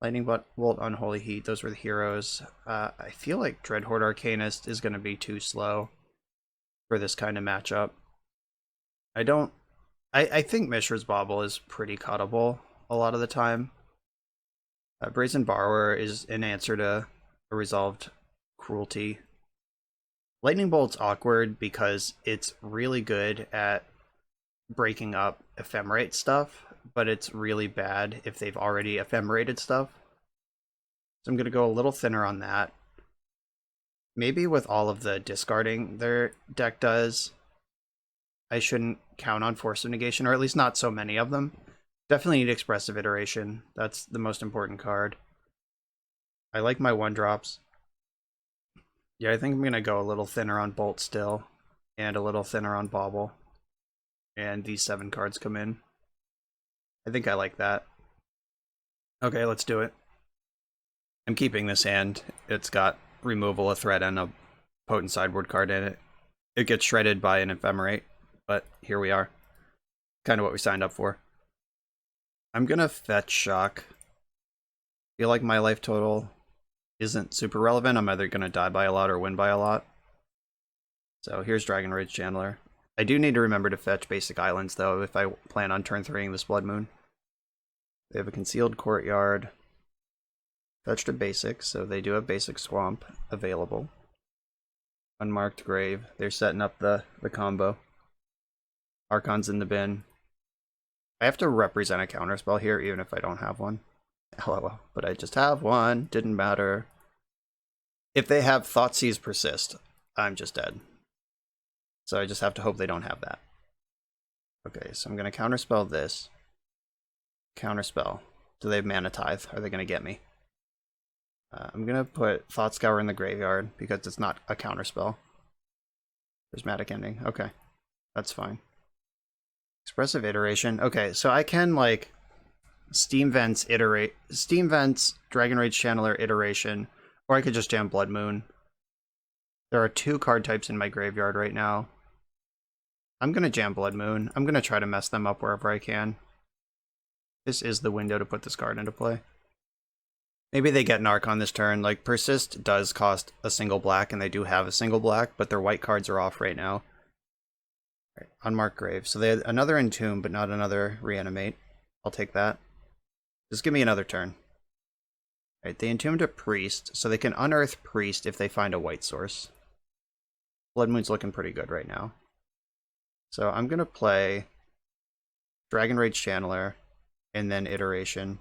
Lightning Bolt, Unholy Heat, those were the heroes. I feel like Dreadhorde Arcanist is going to be too slow for this kind of matchup. I don't I think Mishra's Bauble is pretty cuttable a lot of the time. Brazen Borrower is an answer to a resolved cruelty. Lightning Bolt's awkward because it's really good at breaking up ephemerate stuff, but it's really bad if they've already ephemerated stuff. So I'm going to go a little thinner on that. Maybe with all of the discarding their deck does, I shouldn't count on Force of Negation, or at least not so many of them. Definitely need Expressive Iteration. That's the most important card. I like my 1-drops. Yeah, I think I'm going to go a little thinner on Bolt still, and a little thinner on Bauble. And these 7 cards come in. I think I like that. Okay, let's do it. I'm keeping this hand. It's got removal, a threat, and a potent sideboard card in it. It gets shredded by an ephemerate, but here we are. Kind of what we signed up for. I'm gonna fetch Shock. Feel like my life total isn't super relevant. I'm either gonna die by a lot or win by a lot. So here's Dragon Rage Channeler. I do need to remember to fetch basic islands though if I plan on turn 3ing this Blood Moon. They have a Concealed Courtyard. Fetched a basic, so they do have basic Swamp available. Unmarked Grave. They're setting up the combo. Archon's in the bin. I have to represent a counterspell here, even if I don't have one. LOL. But I just have one. Didn't matter. If they have Thoughtseize Persist, I'm just dead. So I just have to hope they don't have that. Okay, so I'm going to counterspell this. Counterspell. Do they have Mana Tithe? Are they going to get me? I'm going to put Thought Scour in the graveyard because it's not a counterspell. Prismatic Ending. Okay, that's fine. Expressive Iteration. Okay, so I can like Steam Vents, Dragon Rage Channeler Iteration, or I could just jam Blood Moon. There are 2 card types in my graveyard right now. I'm going to jam Blood Moon. I'm going to try to mess them up wherever I can. This is the window to put this card into play. Maybe they get an Archon this turn. Like, Persist does cost a single black, and they do have a single black, but their white cards are off right now. Right, Unmarked Grave. So they had another Entomb, but not another Reanimate. I'll take that. Just give me another turn. Right, they Entombed a Priest, so they can unearth Priest if they find a white source. Blood Moon's looking pretty good right now. So I'm going to play Dragon Rage Channeler, and then Iteration.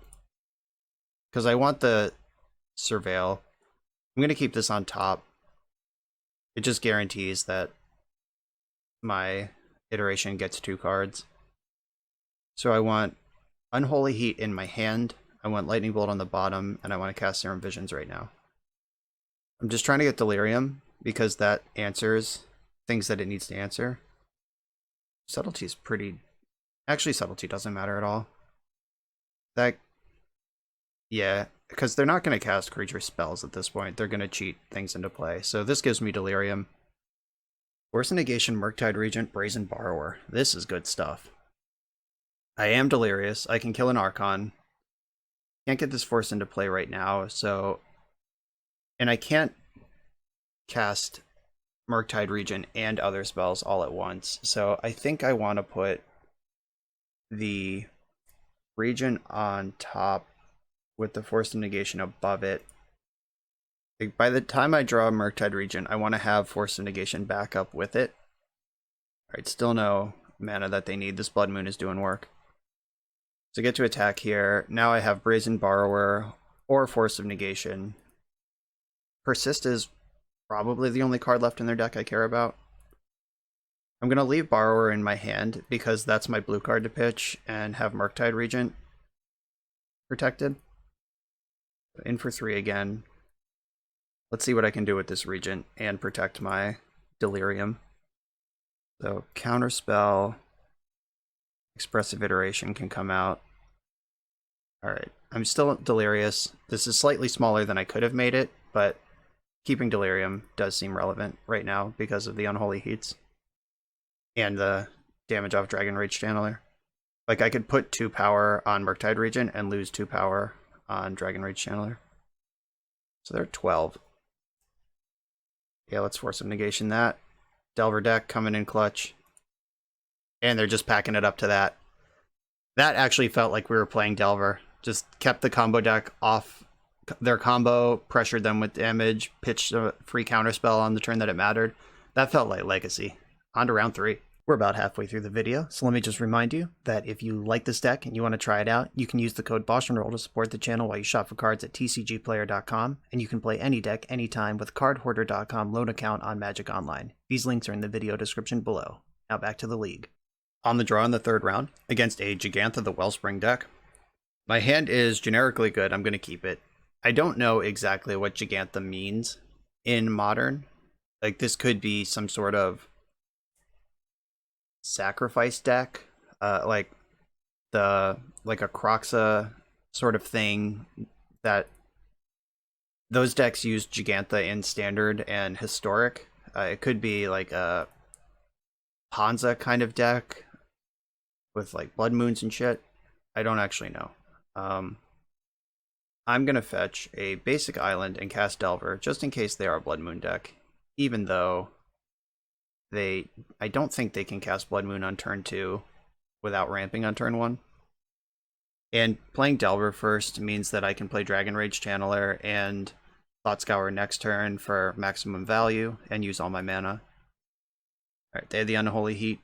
Because I want the Surveil. I'm going to keep this on top. It just guarantees that my Iteration gets 2 cards. So I want Unholy Heat in my hand, I want Lightning Bolt on the bottom, and I want to cast Serum Visions right now. I'm just trying to get Delirium, because that answers things that it needs to answer. Subtlety is pretty... Actually, Subtlety doesn't matter at all. Yeah, because they're not going to cast creature spells at this point. They're going to cheat things into play. So this gives me Delirium. Force of Negation, Murktide Regent, Brazen Borrower. This is good stuff. I am delirious. I can kill an Archon. Can't get this Force into play right now, so... And I can't cast Murktide Regent and other spells all at once. So I think I want to put the Regent on top with the Force of Negation above it. Like, by the time I draw a Murktide Regent, I want to have Force of Negation back up with it. Alright, still no mana that they need. This Blood Moon is doing work. So get to attack here. Now I have Brazen Borrower or Force of Negation. Persist is probably the only card left in their deck I care about. I'm going to leave Borrower in my hand because that's my blue card to pitch and have Murktide Regent protected. In for 3 again. Let's see what I can do with this Regent and protect my Delirium. So Counterspell, Expressive Iteration can come out. Alright, I'm still delirious. This is slightly smaller than I could have made it, but keeping Delirium does seem relevant right now because of the Unholy Heats. And the damage off Dragon Rage Channeler. Like, I could put 2 power on Murktide Regent and lose 2 power on Dragon Rage Channeler. So they're 12. Yeah, let's Force of Negation that. Delver deck coming in clutch. And they're just packing it up to that. That actually felt like we were playing Delver. Just kept the combo deck off their combo, pressured them with damage, pitched a free counterspell on the turn that it mattered. That felt like Legacy. On to round 3. We're about halfway through the video, so let me just remind you that if you like this deck and you want to try it out, you can use the code BoshNRoll to support the channel while you shop for cards at tcgplayer.com, and you can play any deck anytime with cardhoarder.com loan account on Magic Online. These links are in the video description below. Now back to the league. On the draw in the 3rd round, against a Gigantha the Wellspring deck. My hand is generically good, I'm going to keep it. I don't know exactly what Gigantha means in Modern. Like, this could be some sort of sacrifice deck, like a Croxa sort of thing. That those decks use Gigantha in Standard and Historic. It could be like a Hansa kind of deck with like Blood Moons and shit. I don't actually know. I'm gonna fetch a basic island and cast Delver just in case they are a Blood Moon deck, even though I don't think they can cast Blood Moon on turn 2 without ramping on turn 1. And playing Delver first means that I can play Dragon Rage Channeler and Thought Scour next turn for maximum value and use all my mana. Alright, they have the Unholy Heat.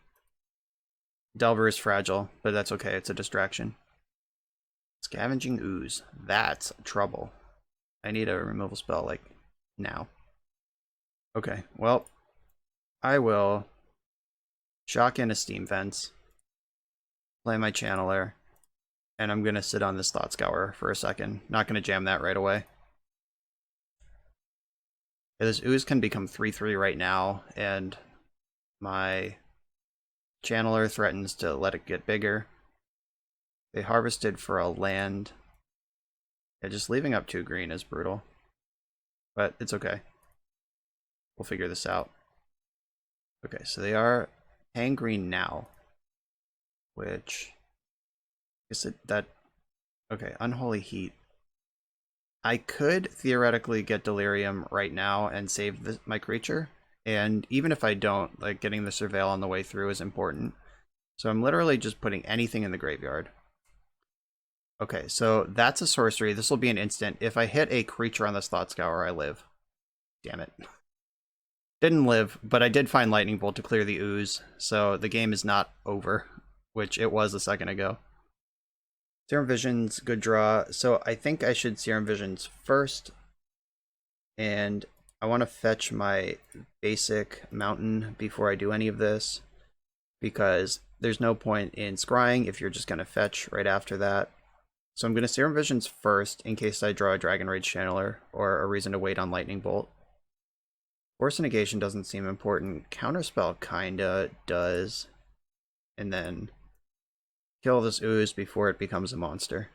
Delver is fragile, but that's okay, it's a distraction. Scavenging Ooze. That's trouble. I need a removal spell, like, now. Okay, well, I will shock in a Steam Fence, play my Channeler, and I'm going to sit on this Thought Scour for a second. Not going to jam that right away. Yeah, this Ooze can become 3/3 right now, and my Channeler threatens to let it get bigger. They harvested for a land. Yeah, just leaving up 2 green is brutal. But it's okay. We'll figure this out. Okay, so they are paying green now. Which... is it that... okay, Unholy Heat. I could theoretically get Delirium right now and save my creature. And even if I don't, like, getting the Surveil on the way through is important. So I'm literally just putting anything in the graveyard. Okay, so that's a sorcery. This will be an instant. If I hit a creature on this Thought Scour, I live. Damn it. Didn't live, but I did find Lightning Bolt to clear the Ooze, so the game is not over, which it was a second ago. Serum Visions, good draw. So I think I should Serum Visions first, and I want to fetch my basic mountain before I do any of this, because there's no point in scrying if you're just going to fetch right after that. So I'm going to Serum Visions first in case I draw a Dragon Rage Channeler or a reason to wait on Lightning Bolt. Force Negation doesn't seem important. Counterspell kinda does. And then kill this Ooze before it becomes a monster.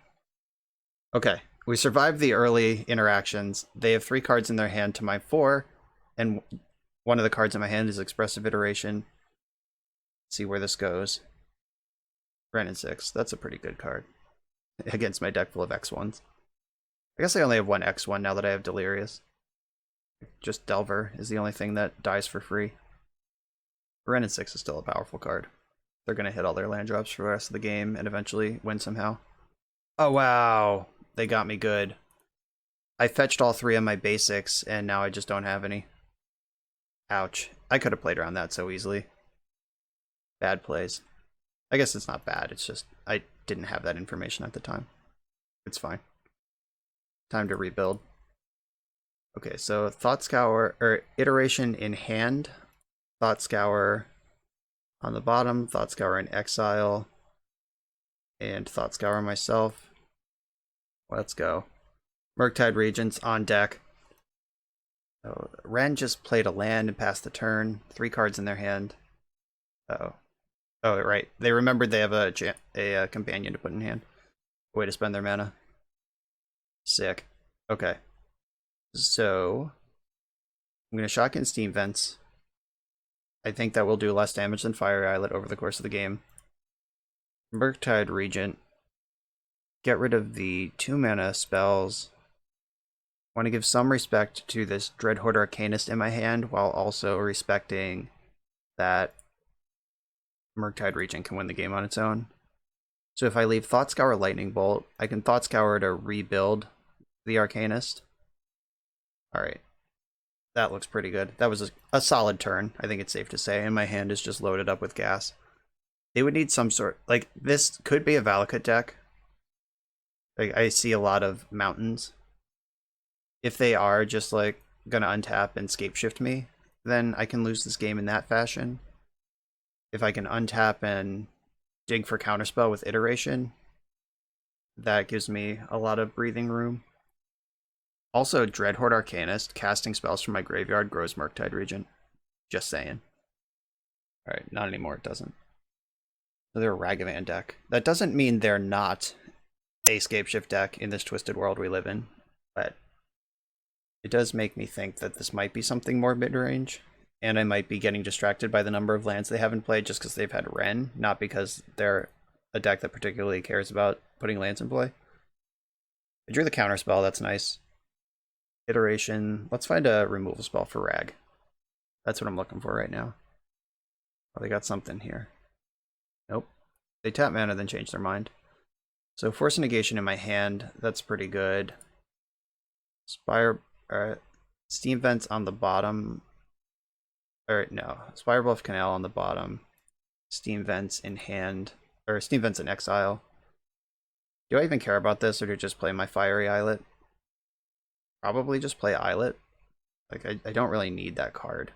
Okay, we survived the early interactions. They have 3 cards in their hand to my 4, and one of the cards in my hand is Expressive Iteration. Let's see where this goes. Brandon 6, that's a pretty good card. Against my deck full of X1s. I guess I only have 1 X1 now that I have Delirious. Just Delver is the only thing that dies for free. Brandon 6 is still a powerful card. They're going to hit all their land drops for the rest of the game and eventually win somehow. Oh wow, they got me good. I fetched all 3 of my basics and now I just don't have any. Ouch. I could have played around that so easily. Bad plays. I guess it's not bad, it's just I didn't have that information at the time. It's fine. Time to rebuild. Okay, so Thought Scour, or Iteration in hand. Thought Scour on the bottom, Thought Scour in exile, and Thought Scour myself. Let's go. Murktide Regents on deck. So Ren just played a land and passed the turn. 3 cards in their hand. Oh, right. They remembered they have a companion to put in hand. Way to spend their mana. Sick. Okay. So I'm going to shock in Steam Vents. I think that will do less damage than Fire Islet over the course of the game. Murktide Regent. Get rid of the 2 mana spells. Want to give some respect to this Dreadhorde Arcanist in my hand while also respecting that Murktide Regent can win the game on its own. So if I leave Thought Scour Lightning Bolt, I can Thought Scour to rebuild the Arcanist. Alright. That looks pretty good. That was a solid turn, I think it's safe to say, and my hand is just loaded up with gas. They would need some sort... Like, this could be a Valakut deck. Like, I see a lot of mountains. If they are just, like, gonna untap and scapeshift me, then I can lose this game in that fashion. If I can untap and dig for counterspell with iteration, that gives me a lot of breathing room. Also, Dreadhorde Arcanist, casting spells from my graveyard grows Murktide Regent. Just saying. Alright, not anymore, it doesn't. So they're a Ragavan deck. That doesn't mean they're not a scapeshift deck in this twisted world we live in, but it does make me think that this might be something more mid-range, and I might be getting distracted by the number of lands they haven't played just because they've had Ren, not because they're a deck that particularly cares about putting lands in play. I drew the counterspell, that's nice. Iteration, let's find a removal spell for Rag. That's what I'm looking for right now. Oh, they got something here. Nope. They tap mana, then change their mind. So Force of Negation in my hand, that's pretty good. Steam Vents on the bottom. Or no, Spire Bluff Canal on the bottom. Steam Vents in hand, or Steam Vents in exile. Do I even care about this, or do I just play my Fiery Islet? Probably just play Islet. Like, I don't really need that card.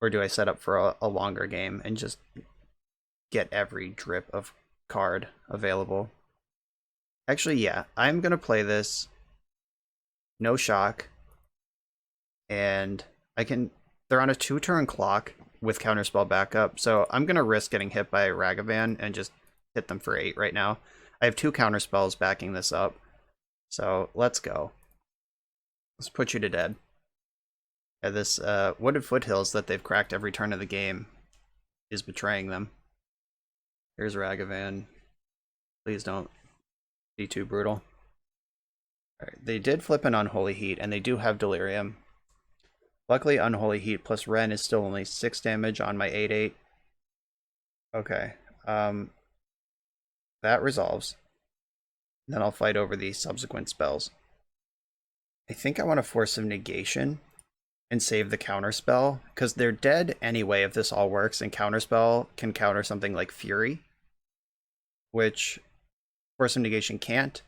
Or do I set up for a longer game and just get every drip of card available? Actually, yeah, I'm gonna play this. No shock. And I can... They're on a 2-turn clock with counterspell backup, so I'm gonna risk getting hit by Ragavan and just hit them for 8 right now. I have 2 counterspells backing this up. So, let's go. Let's put you to dead. Yeah, this Wooded Foothills that they've cracked every turn of the game is betraying them. Here's Ragavan. Please don't be too brutal. Alright, they did flip an Unholy Heat, and they do have Delirium. Luckily, Unholy Heat plus Ren is still only 6 damage on my 8/8. Okay. That resolves. Then I'll fight over the subsequent spells. I think I want to Force of Negation and save the counterspell, because they're dead anyway if this all works, and counterspell can counter something like Fury, which Force of Negation can't.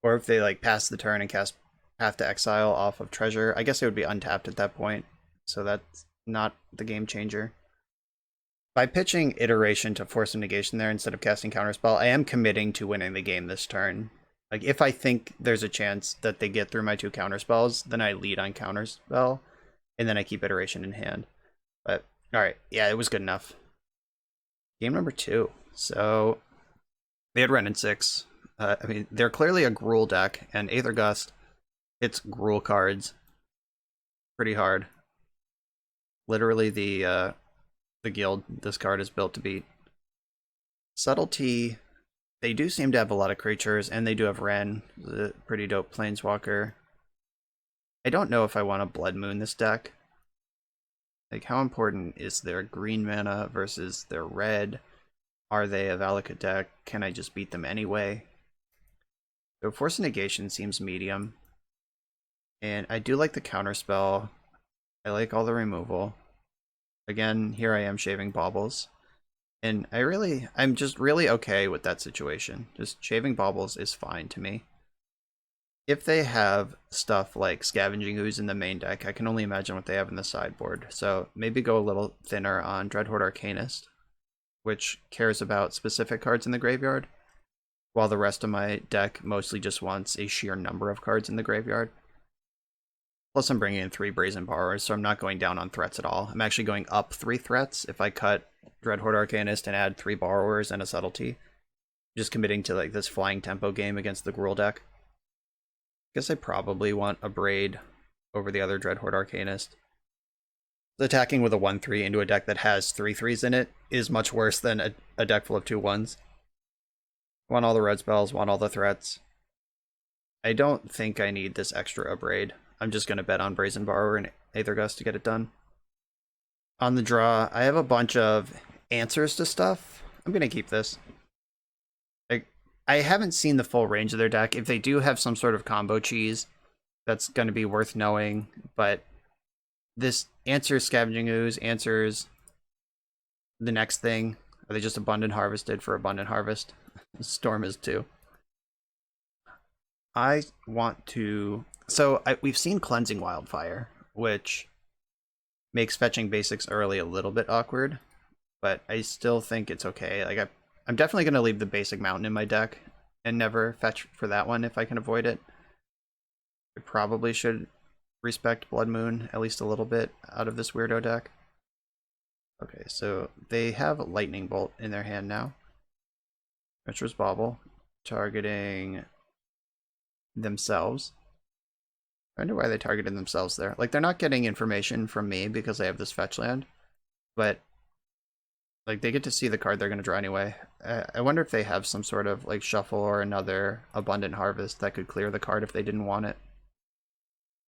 Or if they like pass the turn and cast Path to Exile off of Treasure, I guess it would be untapped at that point, so that's not the game changer. By pitching Iteration to Force of Negation there instead of casting Counterspell, I am committing to winning the game this turn. Like, if I think there's a chance that they get through my 2 counterspells, then I lead on counterspell, and then I keep Iteration in hand. But, alright, yeah, it was good enough. Game number 2. So, they had Ren in 6. I mean, they're clearly a Gruul deck, and Aether Gust hits Gruul cards pretty hard. Literally the guild this card is built to beat. Subtlety... They do seem to have a lot of creatures, and they do have Ren, the pretty dope Planeswalker. I don't know if I want to Blood Moon this deck. Like, how important is their green mana versus their red? Are they a Valakut deck? Can I just beat them anyway? So Force of Negation seems medium. And I do like the counterspell. I like all the removal. Again, here I am shaving Baubles. And I'm just really okay with that situation. Just shaving Baubles is fine to me. If they have stuff like Scavenging Ooze in the main deck, I can only imagine what they have in the sideboard. So maybe go a little thinner on Dreadhorde Arcanist, which cares about specific cards in the graveyard, while the rest of my deck mostly just wants a sheer number of cards in the graveyard. Plus I'm bringing in 3 Brazen Borrowers, so I'm not going down on threats at all. I'm actually going up 3 threats if I cut Dreadhorde Arcanist and add 3 Borrowers and a Subtlety. Just committing to like this flying tempo game against the Gruul deck. Guess I probably want a Braid over the other Dreadhorde Arcanist. Attacking with a 1/3 into a deck that has 3 3s in it is much worse than a deck full of 2 1s. Want all the red spells, want all the threats. I don't think I need this extra Abrade. I'm just going to bet on Brazen Borrower and Aether Gust to get it done. On the draw, I have a bunch of answers to stuff, I'm gonna keep this. Like, I haven't seen the full range of their deck. If they do have some sort of combo cheese, that's gonna be worth knowing. But this answers Scavenging Ooze, answers the next thing. Are they just Abundant Harvested for Abundant Harvest? Storm is too. I want to... So, we've seen Cleansing Wildfire, which makes fetching basics early a little bit awkward, but I still think it's okay. Like, I'm definitely going to leave the basic mountain in my deck and never fetch for that one if I can avoid it. I probably should respect Blood Moon at least a little bit out of this weirdo deck. Okay, so they have Lightning Bolt in their hand now. Treacherous Bauble, targeting themselves. I wonder why they targeted themselves there. Like, they're not getting information from me because they have this fetch land, but like, they get to see the card they're going to draw anyway. I wonder if they have some sort of like shuffle or another Abundant Harvest that could clear the card if they didn't want it.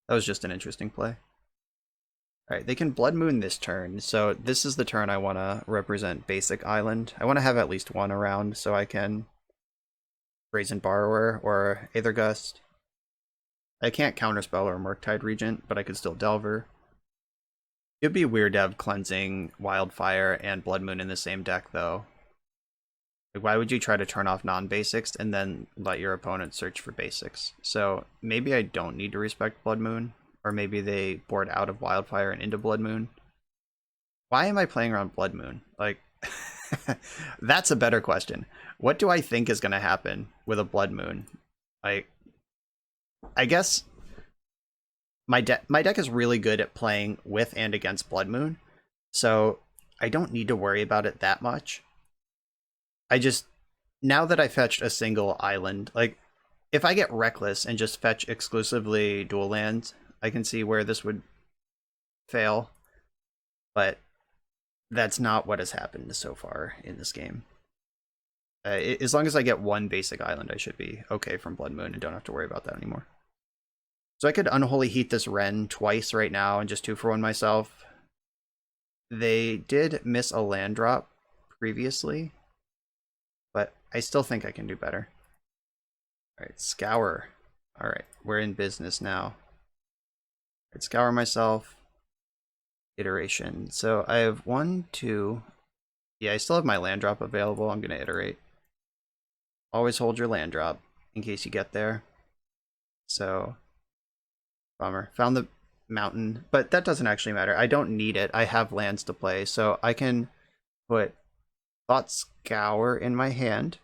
That was just an interesting play. Alright, they can Blood Moon this turn, so this is the turn I want to represent Basic Island. I want to have at least one around so I can Brazen Borrower or Aether Gust. I can't Counterspell or Murktide Regent, but I could still Delver. It'd be weird to have Cleansing, Wildfire, and Blood Moon in the same deck, though. Like, why would you try to turn off non-basics and then let your opponent search for basics? So maybe I don't need to respect Blood Moon, or maybe they board out of Wildfire and into Blood Moon. Why am I playing around Blood Moon? Like, that's a better question. What do I think is going to happen with a Blood Moon? Like, I guess my deck is really good at playing with and against Blood Moon, so I don't need to worry about it that much. I just, now that I fetched a single island, like, if I get Reckless and just fetch exclusively dual lands, I can see where this would fail, but that's not what has happened so far in this game. As long as I get one basic island, I should be okay from Blood Moon and don't have to worry about that anymore. So I could Unholy Heat this Wrenn twice right now and just 2-for-1 myself. They did miss a land drop previously, but I still think I can do better. Alright, Scour. Alright, we're in business now. Alright, Scour myself. Iteration. So I have 1, 2... Yeah, I still have my land drop available. I'm going to iterate. Always hold your land drop in case you get there. So... Bummer. Found the mountain, but that doesn't actually matter. I don't need it. I have lands to play, so I can put Thought Scour in my hand,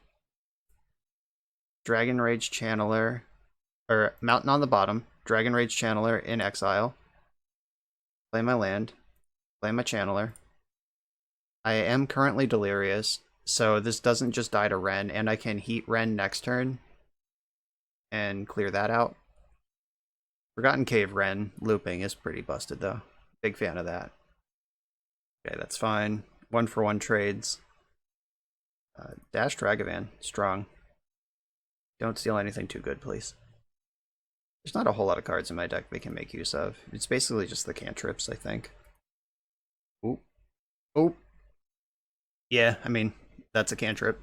Dragon Rage Channeler, or Mountain on the bottom, Dragon Rage Channeler in exile, play my land, play my Channeler. I am currently Delirious, so this doesn't just die to Wrenn, and I can Heat Wrenn next turn and clear that out. Forgotten Cave Wrenn looping is pretty busted, though. Big fan of that. Okay, that's fine. 1-for-1 trades. Dash Dragavan. Strong. Don't steal anything too good, please. There's not a whole lot of cards in my deck they can make use of. It's basically just the cantrips, I think. Oop. Oop. Yeah, I mean, that's a cantrip.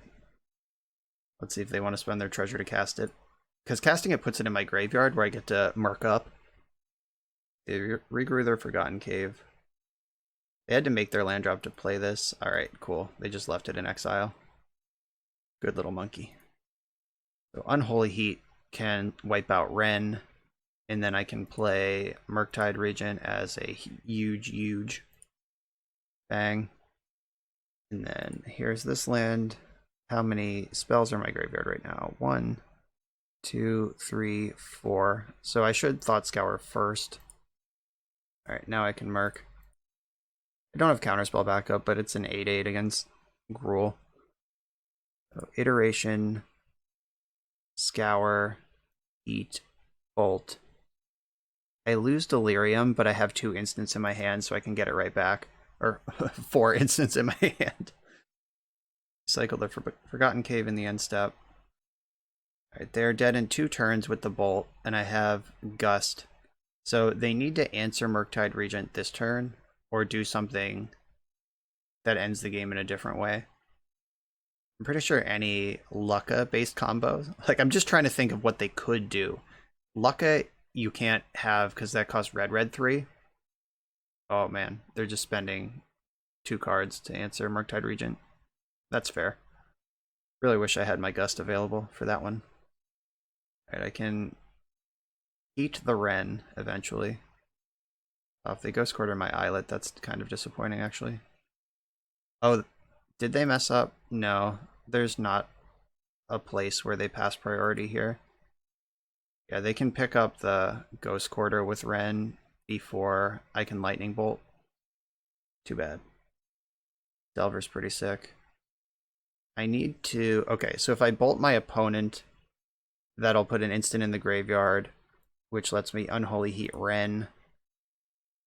Let's see if they want to spend their treasure to cast it. Because casting it puts it in my graveyard where I get to mark up. They regrew their Forgotten Cave. They had to make their land drop to play this. Alright, cool. They just left it in exile. Good little monkey. So Unholy Heat can wipe out Wrenn. And then I can play Murktide Regent as a huge bang. And then here's this land. How many spells are in my graveyard right now? 1, 2, 3, 4. So I should Thought Scour first. Alright, now I can Merc. I don't have Counterspell backup, but it's an 8/8 against Gruul. So Iteration, Scour, Eat, Bolt. I lose Delirium, but I have 2 instants in my hand, so I can get it right back. Or 4 instants in my hand. Cycle the Forgotten Cave in the end step. Alright, they're dead in 2 turns with the Bolt, and I have Gust. So they need to answer Murktide Regent this turn, or do something that ends the game in a different way. I'm pretty sure any Lucca-based combo, like I'm just trying to think of what they could do. Lucca you can't have because that costs red 3. Oh man, they're just spending 2 cards to answer Murktide Regent. That's fair. Really wish I had my Gust available for that one. Alright, I can eat the Wrenn eventually. If they Ghost Quarter my Islet, that's kind of disappointing actually. Oh, did they mess up? No, there's not a place where they pass priority here. Yeah, they can pick up the Ghost Quarter with Wrenn before I can Lightning Bolt. Too bad. Delver's pretty sick. I need to... Okay, so if I bolt my opponent, that'll put an instant in the graveyard, which lets me Unholy Heat Wrenn,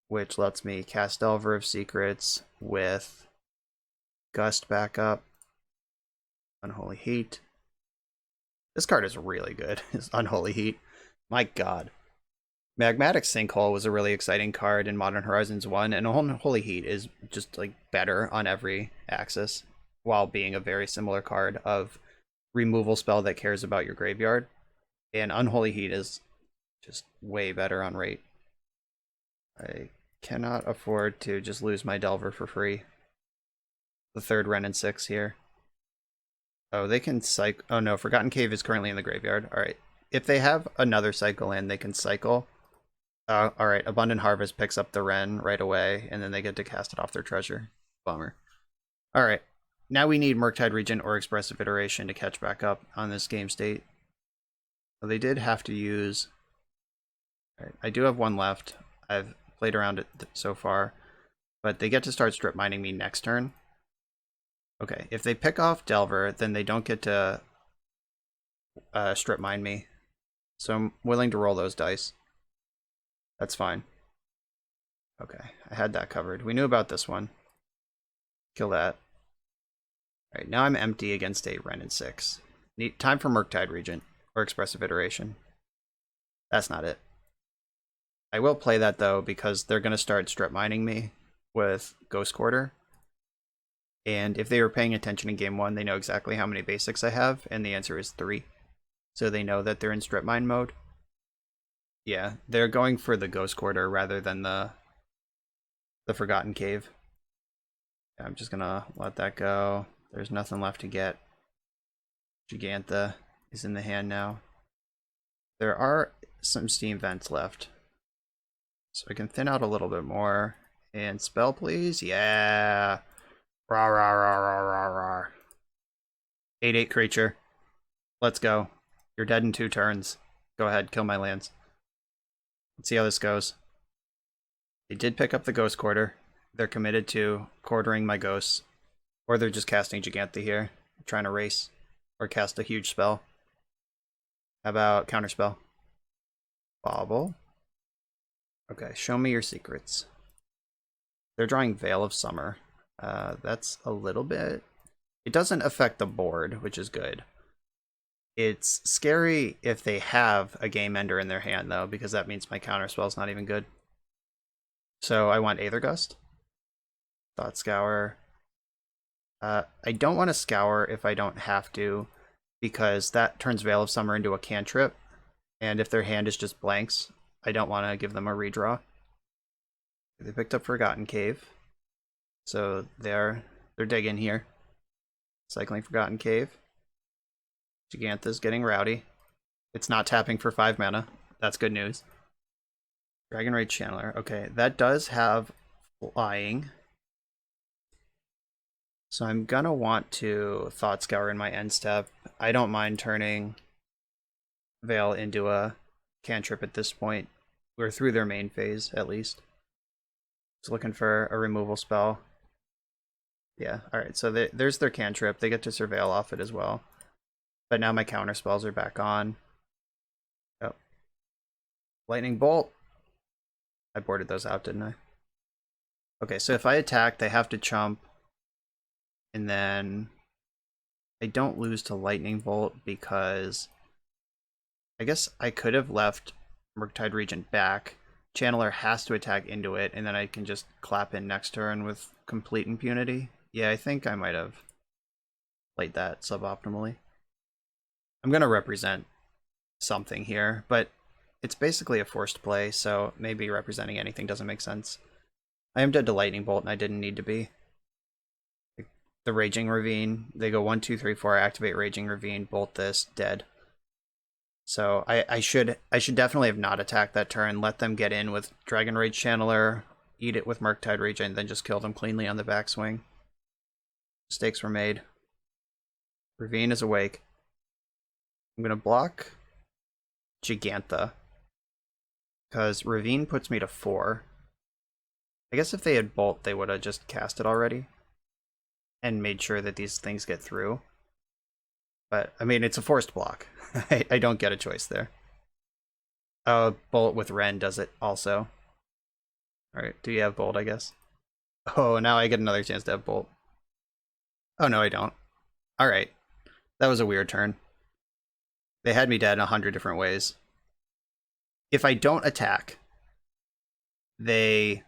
which lets me cast Delver of Secrets with Gust back up. Unholy Heat. This card is really good. It's Unholy Heat. My god. Magmatic Sinkhole was a really exciting card in Modern Horizons 1, and Unholy Heat is just like better on every axis, while being a very similar card of removal spell that cares about your graveyard. And Unholy Heat is just way better on rate. I cannot afford to just lose my Delver for free. The third Wrenn and 6 here. Oh, they can cycle. Oh no, Forgotten Cave is currently in the graveyard. Alright. If they have another cycle in, they can cycle. Alright, Abundant Harvest picks up the Wrenn right away, and then they get to cast it off their treasure. Bummer. Alright, now we need Murktide Regent or Expressive Iteration to catch back up on this game state. So they did have to use... Alright, I do have one left. I've played around it so far. But they get to start strip mining me next turn. Okay, if they pick off Delver, then they don't get to strip mine me. So I'm willing to roll those dice. That's fine. Okay, I had that covered. We knew about this one. Kill that. Alright, now I'm empty against a Wrenn and 6. Time for Murktide Regent, or Expressive Iteration. That's not it. I will play that though, because they're going to start strip mining me with Ghost Quarter. And if they were paying attention in game 1, they know exactly how many basics I have, and the answer is 3. So they know that they're in strip mine mode. Yeah, they're going for the Ghost Quarter rather than the Forgotten Cave. I'm just gonna let that go. There's nothing left to get. Gigantha is in the hand now. There are some steam vents left. So I can thin out a little bit more. And spell, please. Yeah. Rawr, rawr, rawr, rawr, rawr, rawr. 8/8 creature. Let's go. You're dead in 2 turns. Go ahead, kill my lands. Let's see how this goes. They did pick up the Ghost Quarter. They're committed to quartering my ghosts. Or they're just casting Gigantha here. Trying to race. Or cast a huge spell. How about Counterspell? Bobble. Okay, show me your secrets. They're drawing Veil of Summer. That's a little bit... It doesn't affect the board, which is good. It's scary if they have a Game Ender in their hand, though, because that means my Counterspell's not even good. So I want Aether Gust. Thought Scour. I don't want to Scour if I don't have to, because that turns Veil of Summer into a cantrip, and if their hand is just blanks, I don't want to give them a redraw. They picked up Forgotten Cave, so they're digging here. Cycling Forgotten Cave. Gigantha's getting rowdy. It's not tapping for 5 mana. That's good news. Dragon Rage Channeler. Okay, that does have flying. So I'm gonna want to Thought Scour in my end step. I don't mind turning Veil into a cantrip at this point. We're through their main phase, at least. Just looking for a removal spell. Yeah, alright, so there's their cantrip. They get to Surveil off it as well. But now my counter spells are back on. Oh. Lightning Bolt. I boarded those out, didn't I? Okay, so if I attack, they have to chump. And then I don't lose to Lightning Bolt because I guess I could have left Murktide Regent back. Channeler has to attack into it, and then I can just clap in next turn with complete impunity. Yeah, I think I might have played that suboptimally. I'm going to represent something here, but it's basically a forced play, so maybe representing anything doesn't make sense. I am dead to Lightning Bolt, and I didn't need to be. The Raging Ravine, they go 1, 2, 3, 4, activate Raging Ravine, bolt this, dead. So I should definitely have not attacked that turn, let them get in with Dragon Rage Channeler, eat it with Murktide Regent, then just kill them cleanly on the backswing. Mistakes were made. Ravine is awake. I'm going to block Gigantha, because Ravine puts me to 4. I guess if they had Bolt, they would have just cast it already and made sure that these things get through. But, I mean, it's a forced block. I don't get a choice there. Bolt with Ren does it also. Alright, do you have Bolt, I guess? Oh, now I get another chance to have Bolt. Oh, no, I don't. Alright. That was a weird turn. They had me dead in 100 different ways. If I don't attack, they...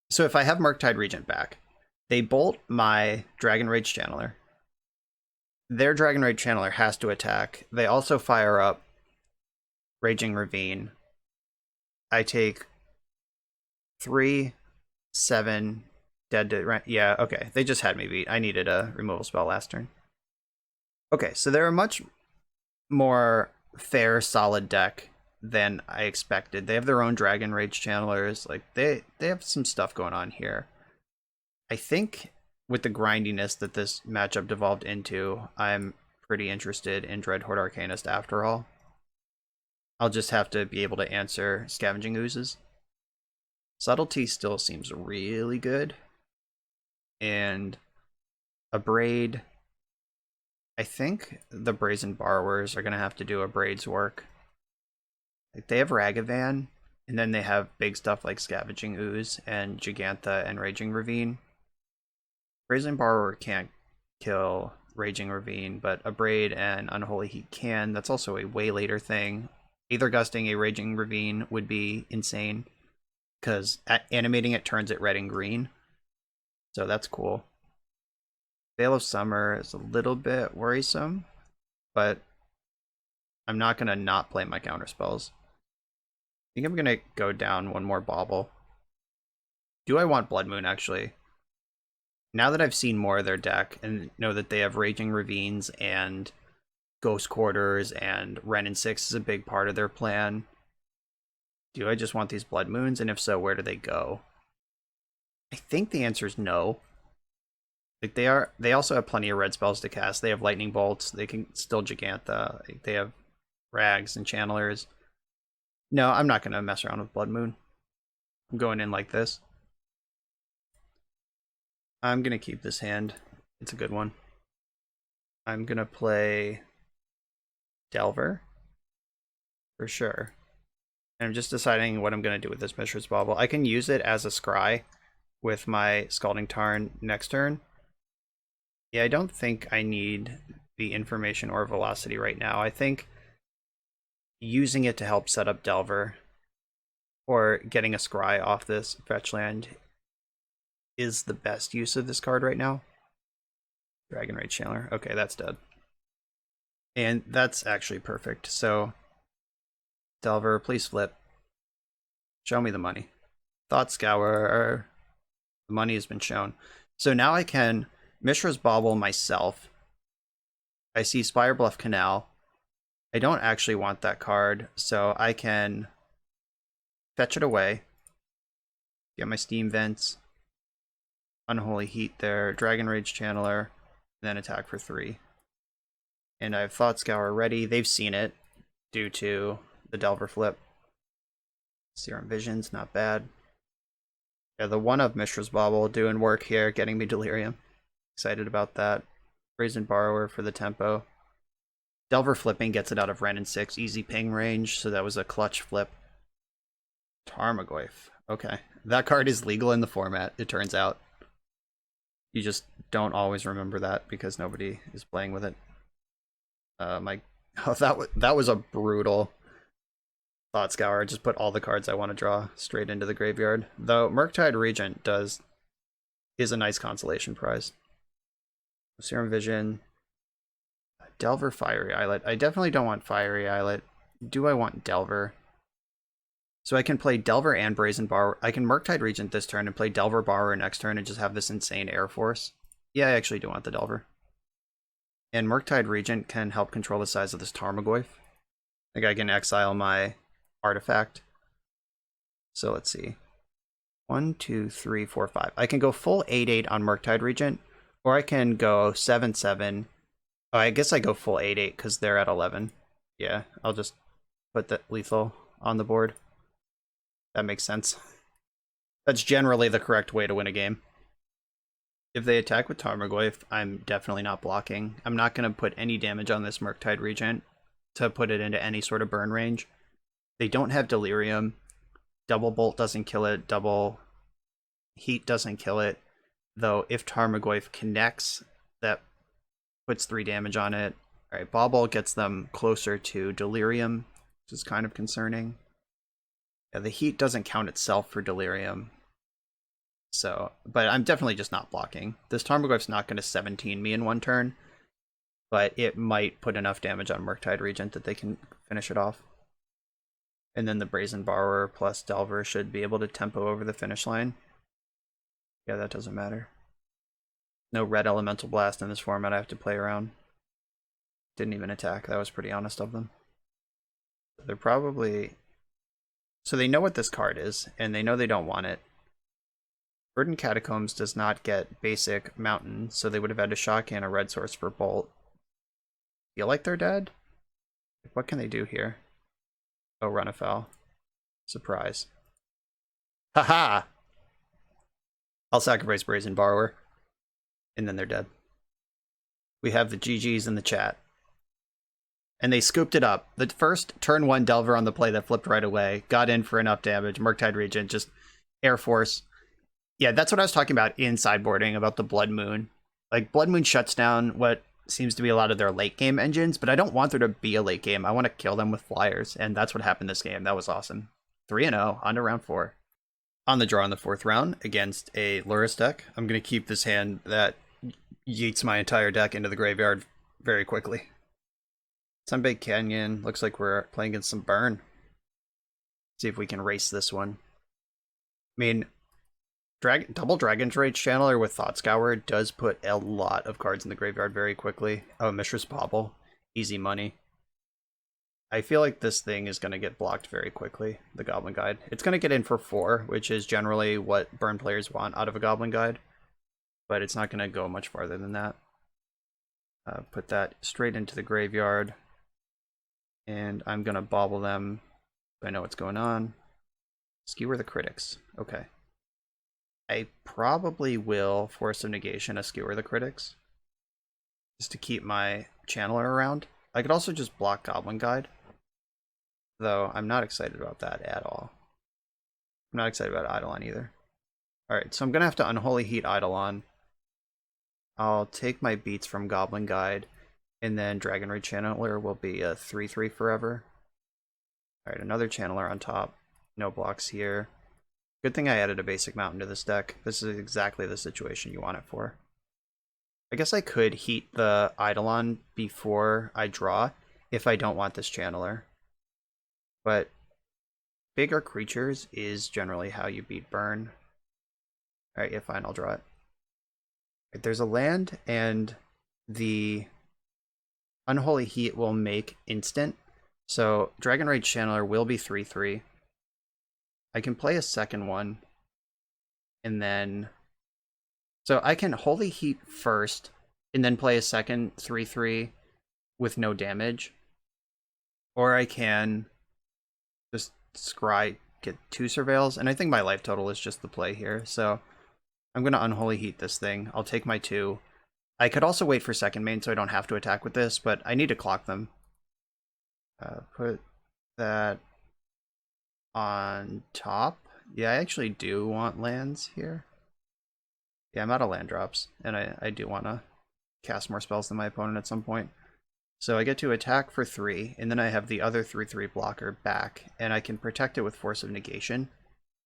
So if I have Murktide Regent back, they bolt my Dragon Rage Channeler. Their Dragon Rage Channeler has to attack. They also fire up Raging Ravine. I take 3, 7, dead to... Yeah, okay. They just had me beat. I needed a removal spell last turn. Okay, so they're a much more fair, solid deck than I expected. They have their own Dragon Rage Channelers. Like, they have some stuff going on here. I think with the grindiness that this matchup devolved into, I'm pretty interested in Dreadhorde Arcanist after all. I'll just have to be able to answer Scavenging Oozes. Subtlety still seems really good. And a Braid... I think the Brazen Borrowers are going to have to do a Braid's work. Like, they have Ragavan, and then they have big stuff like Scavenging Ooze and Gigantha and Raging Ravine. Brazen Borrower can't kill Raging Ravine, but a Braid and Unholy Heat can. That's also a way later thing. Either gusting a Raging Ravine would be insane, because animating it turns it red and green. So that's cool. Veil of Summer is a little bit worrisome, but I'm not going to not play my counterspells. I think I'm going to go down one more Bauble. Do I want Blood Moon, actually? Now that I've seen more of their deck and know that they have Raging Ravines and Ghost Quarters and Ren and 6 is a big part of their plan, do I just want these Blood Moons? And if so, where do they go? I think the answer is no. Like, they also have plenty of red spells to cast. They have Lightning Bolts. They can still Gigantha. Like, they have Rags and Channelers. No, I'm not going to mess around with Blood Moon. I'm going in like this. I'm going to keep this hand. It's a good one. I'm going to play Delver for sure. And I'm just deciding what I'm going to do with this Mishra's Bauble. I can use it as a scry with my Scalding Tarn next turn. Yeah, I don't think I need the information or velocity right now. I think using it to help set up Delver or getting a scry off this fetch land is the best use of this card right now. Dragon Rage Channeler. Okay, that's dead. And that's actually perfect. So, Delver, please flip. Show me the money. Thought Scour. The money has been shown. So now I can Mishra's Bauble myself. I see Spirebluff Canal. I don't actually want that card, so I can fetch it away. Get my Steam Vents. Unholy Heat there. Dragon Rage Channeler. Then attack for 3. And I have Thought Scour ready. They've seen it due to the Delver flip. Serum Visions, not bad. Yeah, the one of Mishra's Bauble doing work here, getting me Delirium. Excited about that. Brazen Borrower for the tempo. Delver flipping gets it out of Ren and 6. Easy ping range, so that was a clutch flip. Tarmogoyf. Okay. That card is legal in the format, it turns out. You just don't always remember that because nobody is playing with it. That was a brutal Thought Scour. I just put all the cards I want to draw straight into the graveyard. Though Murktide Regent does is a nice consolation prize. Serum Vision, Delver, Fiery Islet. I definitely don't want Fiery Islet. Do I want Delver? So I can play Delver and Brazen Borrower. I can Murktide Regent this turn and play Delver Borrower next turn and just have this insane Air Force. Yeah, I actually do want the Delver. And Murktide Regent can help control the size of this Tarmogoyf. Like I can exile my artifact. So let's see. 1, 2, 3, 4, 5. I can go full 8/8 on Murktide Regent, or I can go 7/7. Oh, I guess I go full 8/8 because they're at 11. Yeah, I'll just put that lethal on the board. That makes sense. That's generally the correct way to win a game. If they attack with Tarmogoyf, I'm definitely not blocking. I'm not going to put any damage on this Murktide Regent to put it into any sort of burn range. They don't have Delirium. Double Bolt doesn't kill it. Double Heat doesn't kill it. Though if Tarmogoyf connects, that puts 3 damage on it. Alright, Bauble gets them closer to Delirium, which is kind of concerning. Yeah, the Heat doesn't count itself for Delirium. So, but I'm definitely just not blocking. This Tarmogoyf's not going to 17 me in one turn, but it might put enough damage on Murktide Regent that they can finish it off. And then the Brazen Borrower plus Delver should be able to tempo over the finish line. Yeah, that doesn't matter. No red Elemental Blast in this format I have to play around. Didn't even attack. That was pretty honest of them. They're probably... So they know what this card is, and they know they don't want it. Verdant Catacombs does not get basic Mountain, so they would have had to shotgun a red source for Bolt. Feel like they're dead? What can they do here? Oh, run afoul. Surprise. Haha! I'll sacrifice Brazen Borrower. And then they're dead. We have the GGs in the chat. And they scooped it up. The first turn 1 Delver on the play that flipped right away. Got in for enough damage. Murktide Regent, just Air Force. Yeah, that's what I was talking about in sideboarding, about the Blood Moon. Like, Blood Moon shuts down what seems to be a lot of their late game engines, but I don't want there to be a late game. I want to kill them with flyers, and that's what happened this game. That was awesome. 3-0, on to round 4. On the draw in the 4th round against a Lurrus deck. I'm going to keep this hand that yeets my entire deck into the graveyard very quickly. Sunbaked Canyon. Looks like we're playing against some burn. See if we can race this one. I mean, double Dragon's Rage Channeler with Thought Scour does put a lot of cards in the graveyard very quickly. Oh, Mishra's Bauble. Easy money. I feel like this thing is going to get blocked very quickly, the Goblin Guide. It's going to get in for 4, which is generally what burn players want out of a Goblin Guide. But it's not going to go much farther than that. Put that straight into the graveyard. And I'm going to bobble them so I know what's going on. Skewer the Critics. Okay. I probably will Force of Negation a Skewer the Critics. Just to keep my Channeler around. I could also just block Goblin Guide. Though I'm not excited about that at all. I'm not excited about Eidolon either. Alright, so I'm going to have to Unholy Heat Eidolon. I'll take my beats from Goblin Guide. And then Dragon Rage Channeler will be a 3/3 forever. Alright, another Channeler on top. No blocks here. Good thing I added a basic mountain to this deck. This is exactly the situation you want it for. I guess I could heat the Eidolon before I draw if I don't want this Channeler. But bigger creatures is generally how you beat burn. Alright, yeah, fine, I'll draw it. Right, there's a land, and the Unholy Heat will make instant. So Dragon Rage Channeler will be 3/3. I can play a second one. And then... So I can Holy Heat first, and then play a second 3/3 with no damage. Or I can just scry, get 2 Surveils. And I think my life total is just the play here. So I'm going to Unholy Heat this thing. I'll take my 2. I could also wait for second main so I don't have to attack with this, but I need to clock them. Put that on top. Yeah, I actually do want lands here. Yeah, I'm out of land drops, and I do want to cast more spells than my opponent at some point. So I get to attack for 3, and then I have the other 3/3 blocker back, and I can protect it with Force of Negation.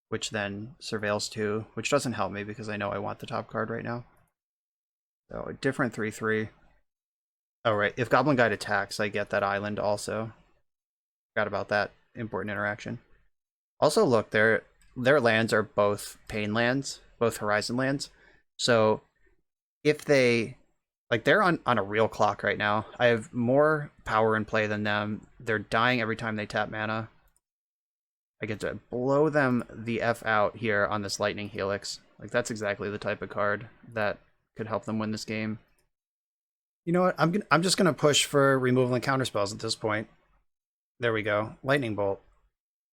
which then surveils 2, which doesn't help me because I know I want the top card right now. So a different 3/3. Oh right, if Goblin Guide attacks, I get that island also. Forgot about that important interaction. Also, look, their lands are both pain lands, both Horizon lands. So if they, like, they're on a real clock right now. I have more power in play than them. They're dying every time they tap mana. I get to blow them the F out here on this Lightning Helix. Like, that's exactly the type of card that could help them win this game. You know what? I'm just gonna push for removal and counter spells at this point. There we go. Lightning Bolt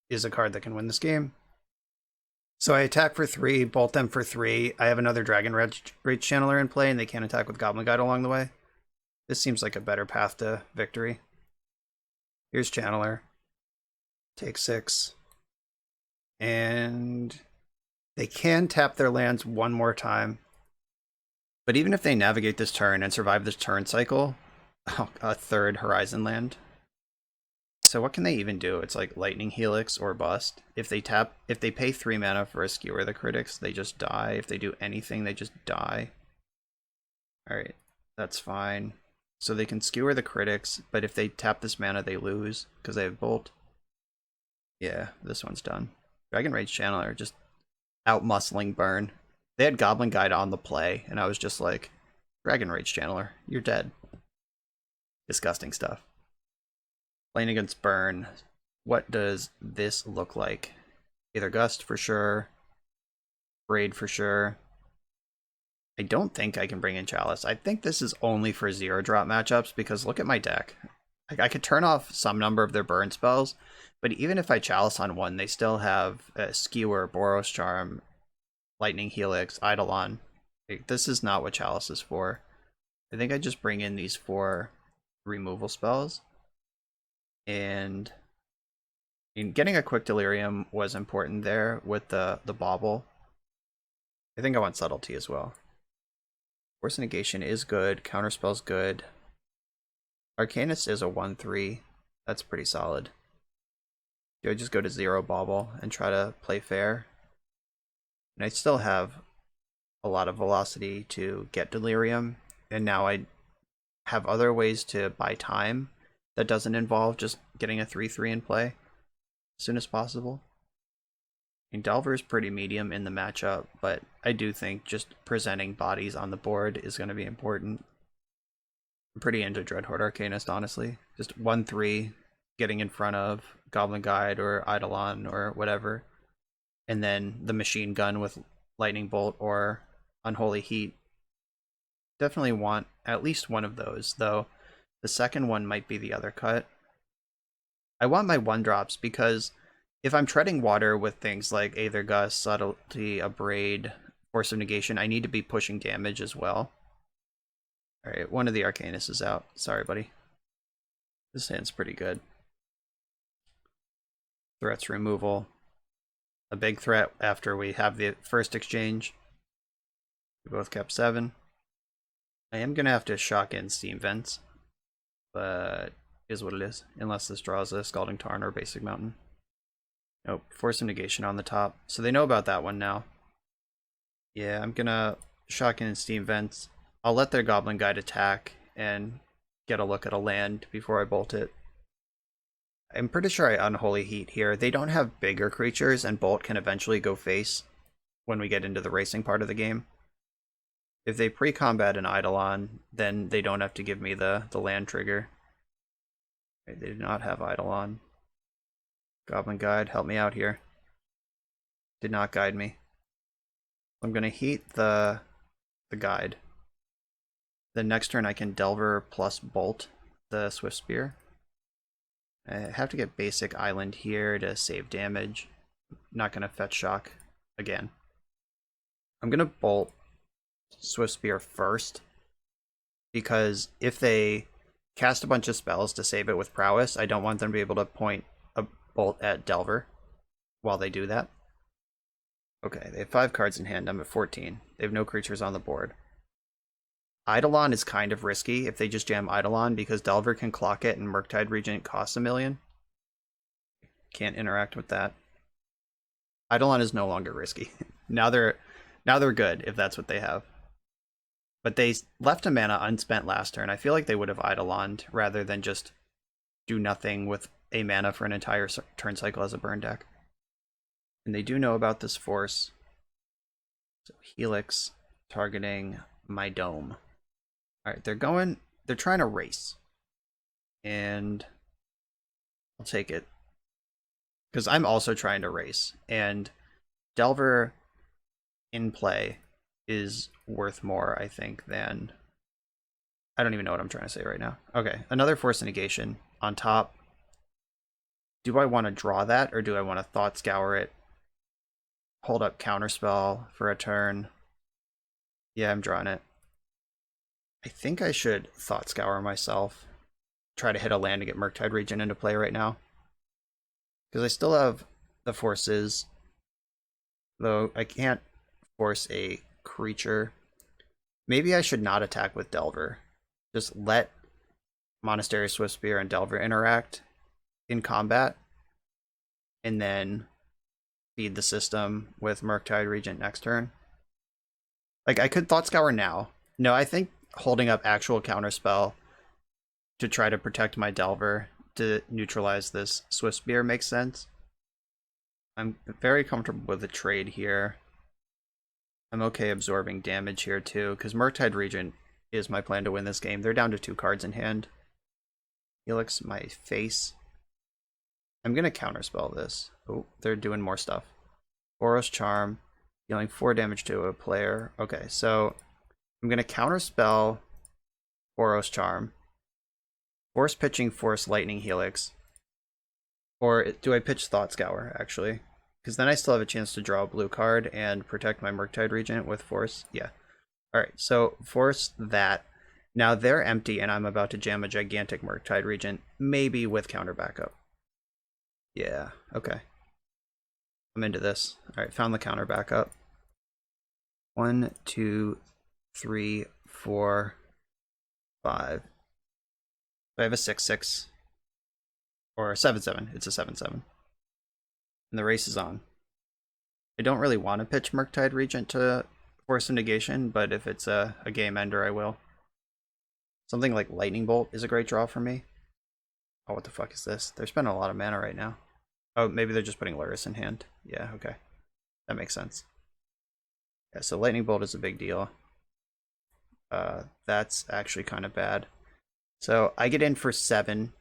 is a card that can win this game. So I attack for 3, bolt them for 3. I have another Dragon Rage Channeler in play, and they can't attack with Goblin Guide along the way. This seems like a better path to victory. Here's Channeler. Take 6. And they can tap their lands one more time. But even if they navigate this turn and survive this turn cycle, a third Horizon land. So what can they even do? It's like Lightning Helix or bust. If they pay 3 mana for a Skewer the Critics, they just die. If they do anything, they just die. Alright, that's fine. So they can Skewer the Critics, but if they tap this mana, they lose because they have Bolt. Yeah, this one's done. Dragon Rage Channeler just out-muscling burn. They had Goblin Guide on the play, and I was just like, Dragon Rage Channeler, you're dead. Disgusting stuff. Playing against burn, what does this look like? Either Gust for sure, Braid for sure. I don't think I can bring in Chalice. I think this is only for 0-drop matchups, because look at my deck. Like, I could turn off some number of their burn spells, but even if I Chalice on one, they still have Skewer, Boros Charm, Lightning Helix, Eidolon. Like, this is not what Chalice is for. I think I just bring in these 4 removal spells. And getting a quick Delirium was important there with the bauble. I think I want Subtlety as well. Force Negation is good. Counterspell's good. Arcanist is a 1/3. That's pretty solid. I just go to 0 bauble and try to play fair. And I still have a lot of velocity to get Delirium. And now I have other ways to buy time that doesn't involve just getting a 3/3 in play as soon as possible. I mean, Delver is pretty medium in the matchup, but I do think just presenting bodies on the board is going to be important. I'm pretty into Dreadhorde Arcanist, honestly. Just 1/3, getting in front of Goblin Guide or Eidolon or whatever. And then the Machine Gun with Lightning Bolt or Unholy Heat. Definitely want at least one of those, though the second one might be the other cut. I want my 1-drops because if I'm treading water with things like Aether Gust, Subtlety, a Braid, Force of Negation, I need to be pushing damage as well. Alright, one of the Arcanists is out. Sorry, buddy. This hand's pretty good. Threats removal. A big threat after we have the first exchange. We both kept 7. I am going to have to shock in Steam Vents, but is what it is, unless this draws a Scalding Tarn or Basic Mountain. Nope, Force of Negation on the top. So they know about that one now. Yeah, I'm going to shock in Steam Vents. I'll let their Goblin Guide attack and get a look at a land before I bolt it. I'm pretty sure I Unholy Heat here. They don't have bigger creatures, and Bolt can eventually go face when we get into the racing part of the game. If they pre-combat an Eidolon, then they don't have to give me the land trigger. Okay, they do not have Eidolon. Goblin Guide, help me out here. Did not guide me. I'm going to heat the guide. The next turn I can Delver plus Bolt the Swift Spear. I have to get basic Island here to save damage. Not going to fetch shock again. I'm going to Bolt Swift Spear first, because if they cast a bunch of spells to save it with Prowess, I don't want them to be able to point a bolt at Delver while they do that. Okay, they have 5 cards in hand. I'm at 14. They have no creatures on the board. Eidolon is kind of risky if they just jam Eidolon, because Delver can clock it and Murktide Regent costs 1 million. Can't interact with that. Eidolon is no longer risky. now they're good if that's what they have. But they left a mana unspent last turn. I feel like they would have Eidoloned rather than just do nothing with a mana for an entire turn cycle as a burn deck. And they do know about this force. So Helix targeting my dome. Alright, they're trying to race. And I'll take it. Because I'm also trying to race. And Delver in play is worth more, I think, than... I don't even know what I'm trying to say right now. Okay, another Force Negation on top. Do I want to draw that, or do I want to Thought Scour it? Hold up Counterspell for a turn. Yeah, I'm drawing it. I think I should Thought Scour myself. Try to hit a land to get Murktide Regent into play right now. Because I still have the forces. Though I can't force a creature. Maybe I should not attack with Delver. Just let Monastery Swiftspear and Delver interact in combat. And then feed the system with Murktide Regent next turn. Like, I could Thought Scour now. No, I think holding up actual Counterspell to try to protect my Delver to neutralize this Swiftspear makes sense. I'm very comfortable with the trade here. I'm okay absorbing damage here too, because Murktide Regent is my plan to win this game. They're down to 2 cards in hand. Helix my face. I'm going to counterspell this. Oh, they're doing more stuff. Boros Charm, dealing 4 damage to a player. Okay, so I'm going to counterspell Boros Charm. Force pitching Force Lightning Helix. Or do I pitch Thought Scour, actually? Because then I still have a chance to draw a blue card and protect my Murktide Regent with Force. Yeah. Alright, so force that. Now they're empty and I'm about to jam a gigantic Murktide Regent, maybe with counter backup. Yeah, okay. I'm into this. Alright, found the counter backup. 1, 2, 3, 4, 5. I have a 6/6. Or a 7/7. It's a 7/7. And the race is on. I don't really want to pitch Murktide Regent to force a negation, but if it's a game ender, I will. Something like Lightning Bolt is a great draw for me. Oh, what the fuck is this? They're spending a lot of mana right now. Oh, maybe they're just putting Luris in hand. Yeah, okay. That makes sense. Yeah, so Lightning Bolt is a big deal. That's actually kind of bad. So I get in for 7.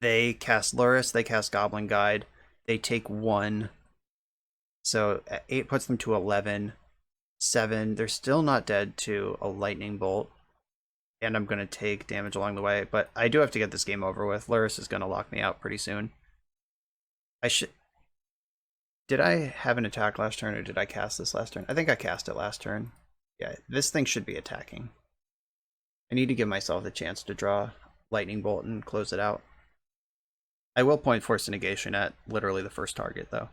They cast Luris, they cast Goblin Guide. They take 1. So 8 puts them to 11. 7, they're still not dead to a Lightning Bolt. And I'm going to take damage along the way. But I do have to get this game over with. Luris is going to lock me out pretty soon. Did I have an attack last turn, or did I cast this last turn? I think I cast it last turn. Yeah, this thing should be attacking. I need to give myself the chance to draw Lightning Bolt and close it out. I will point Force Negation at literally the first target, though.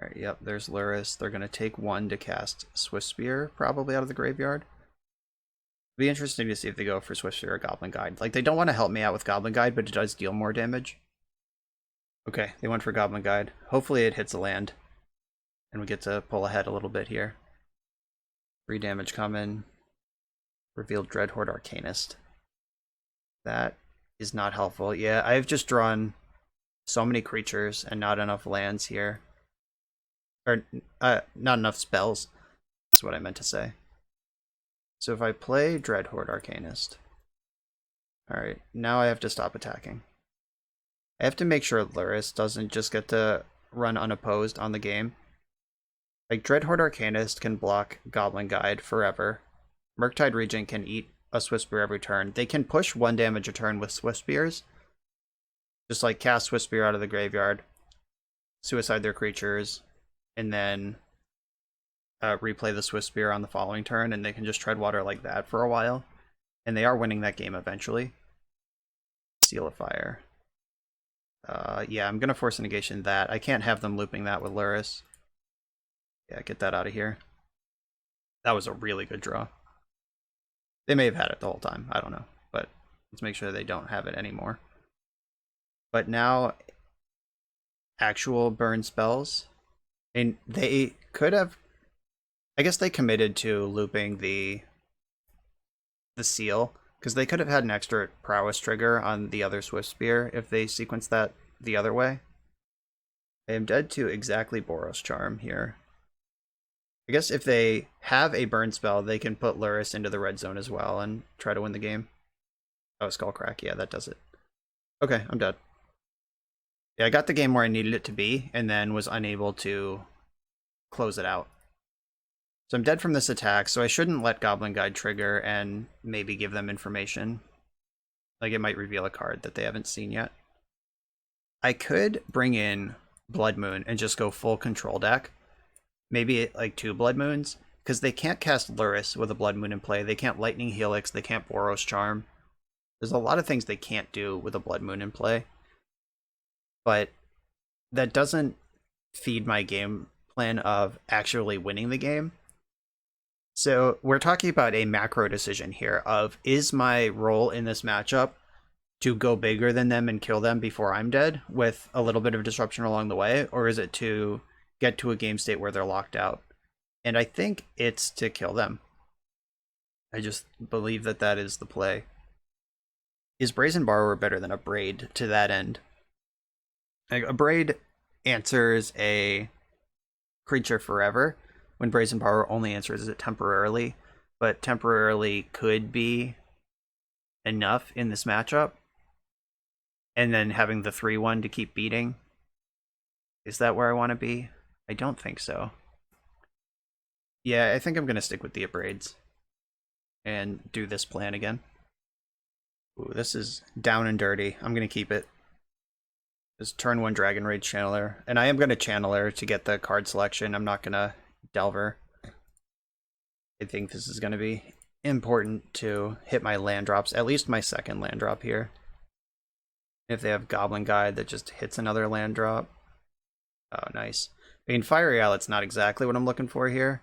Alright, yep, there's Luris. They're going to take 1 to cast Swiftspear, probably out of the graveyard. It'll be interesting to see if they go for Swiftspear or Goblin Guide. Like, they don't want to help me out with Goblin Guide, but it does deal more damage. Okay, they went for Goblin Guide. Hopefully it hits a land. And we get to pull ahead a little bit here. 3 damage coming. Revealed Dreadhorde Arcanist. That is not helpful. Yeah, I've just drawn so many creatures and not enough lands here. Or, not enough spells. That's what I meant to say. So if I play Dreadhorde Arcanist. Alright, now I have to stop attacking. I have to make sure Luris doesn't just get to run unopposed on the game. Like, Dreadhorde Arcanist can block Goblin Guide forever. Murktide Regent can eat a Swiftspear every turn. They can push 1 damage a turn with Swiftspears. Just like cast Swiftspear out of the graveyard, suicide their creatures, and then replay the Swiftspear on the following turn, and they can just tread water like that for a while. And they are winning that game eventually. Seal of Fire. Yeah, I'm going to force a negation that. I can't have them looping that with Luris. Yeah, get that out of here. That was a really good draw. They may have had it the whole time. I don't know. But let's make sure they don't have it anymore. But now actual burn spells. And they could have, I guess they committed to looping the seal, because they could have had an extra prowess trigger on the other Swift Spear if they sequenced that the other way. I am dead to exactly Boros Charm here. I guess if they have a burn spell, they can put Luris into the red zone as well and try to win the game. Oh, Skullcrack, yeah, that does it. Okay, I'm dead. Yeah, I got the game where I needed it to be, and then was unable to close it out. So I'm dead from this attack, so I shouldn't let Goblin Guide trigger and maybe give them information. Like, it might reveal a card that they haven't seen yet. I could bring in Blood Moon and just go full control deck. Maybe like 2 Blood Moons, because they can't cast Luris with a Blood Moon in play. They can't Lightning Helix, they can't Boros Charm. There's a lot of things they can't do with a Blood Moon in play. But that doesn't feed my game plan of actually winning the game. So we're talking about a macro decision here of, is my role in this matchup to go bigger than them and kill them before I'm dead with a little bit of disruption along the way, or is it to get to a game state where they're locked out? And I think it's to kill them. I just believe that that is the play. Is Brazen Borrower better than a Braid to that end? Like, a Braid answers a creature forever, when Brazen Borrower only answers it temporarily, but temporarily could be enough in this matchup. And then having the 3/1 to keep beating. Is that where I want to be? I don't think so. Yeah, I think I'm going to stick with the Abrades and do this plan again. Ooh, this is down and dirty. I'm going to keep it. This turn 1 Dragon Rage Channeler. And I am going to Channeler to get the card selection. I'm not going to Delver. I think this is going to be important to hit my land drops, at least my second land drop here. If they have Goblin Guide that just hits another land drop. Oh, nice. I mean, Fiery Owlet's not exactly what I'm looking for here,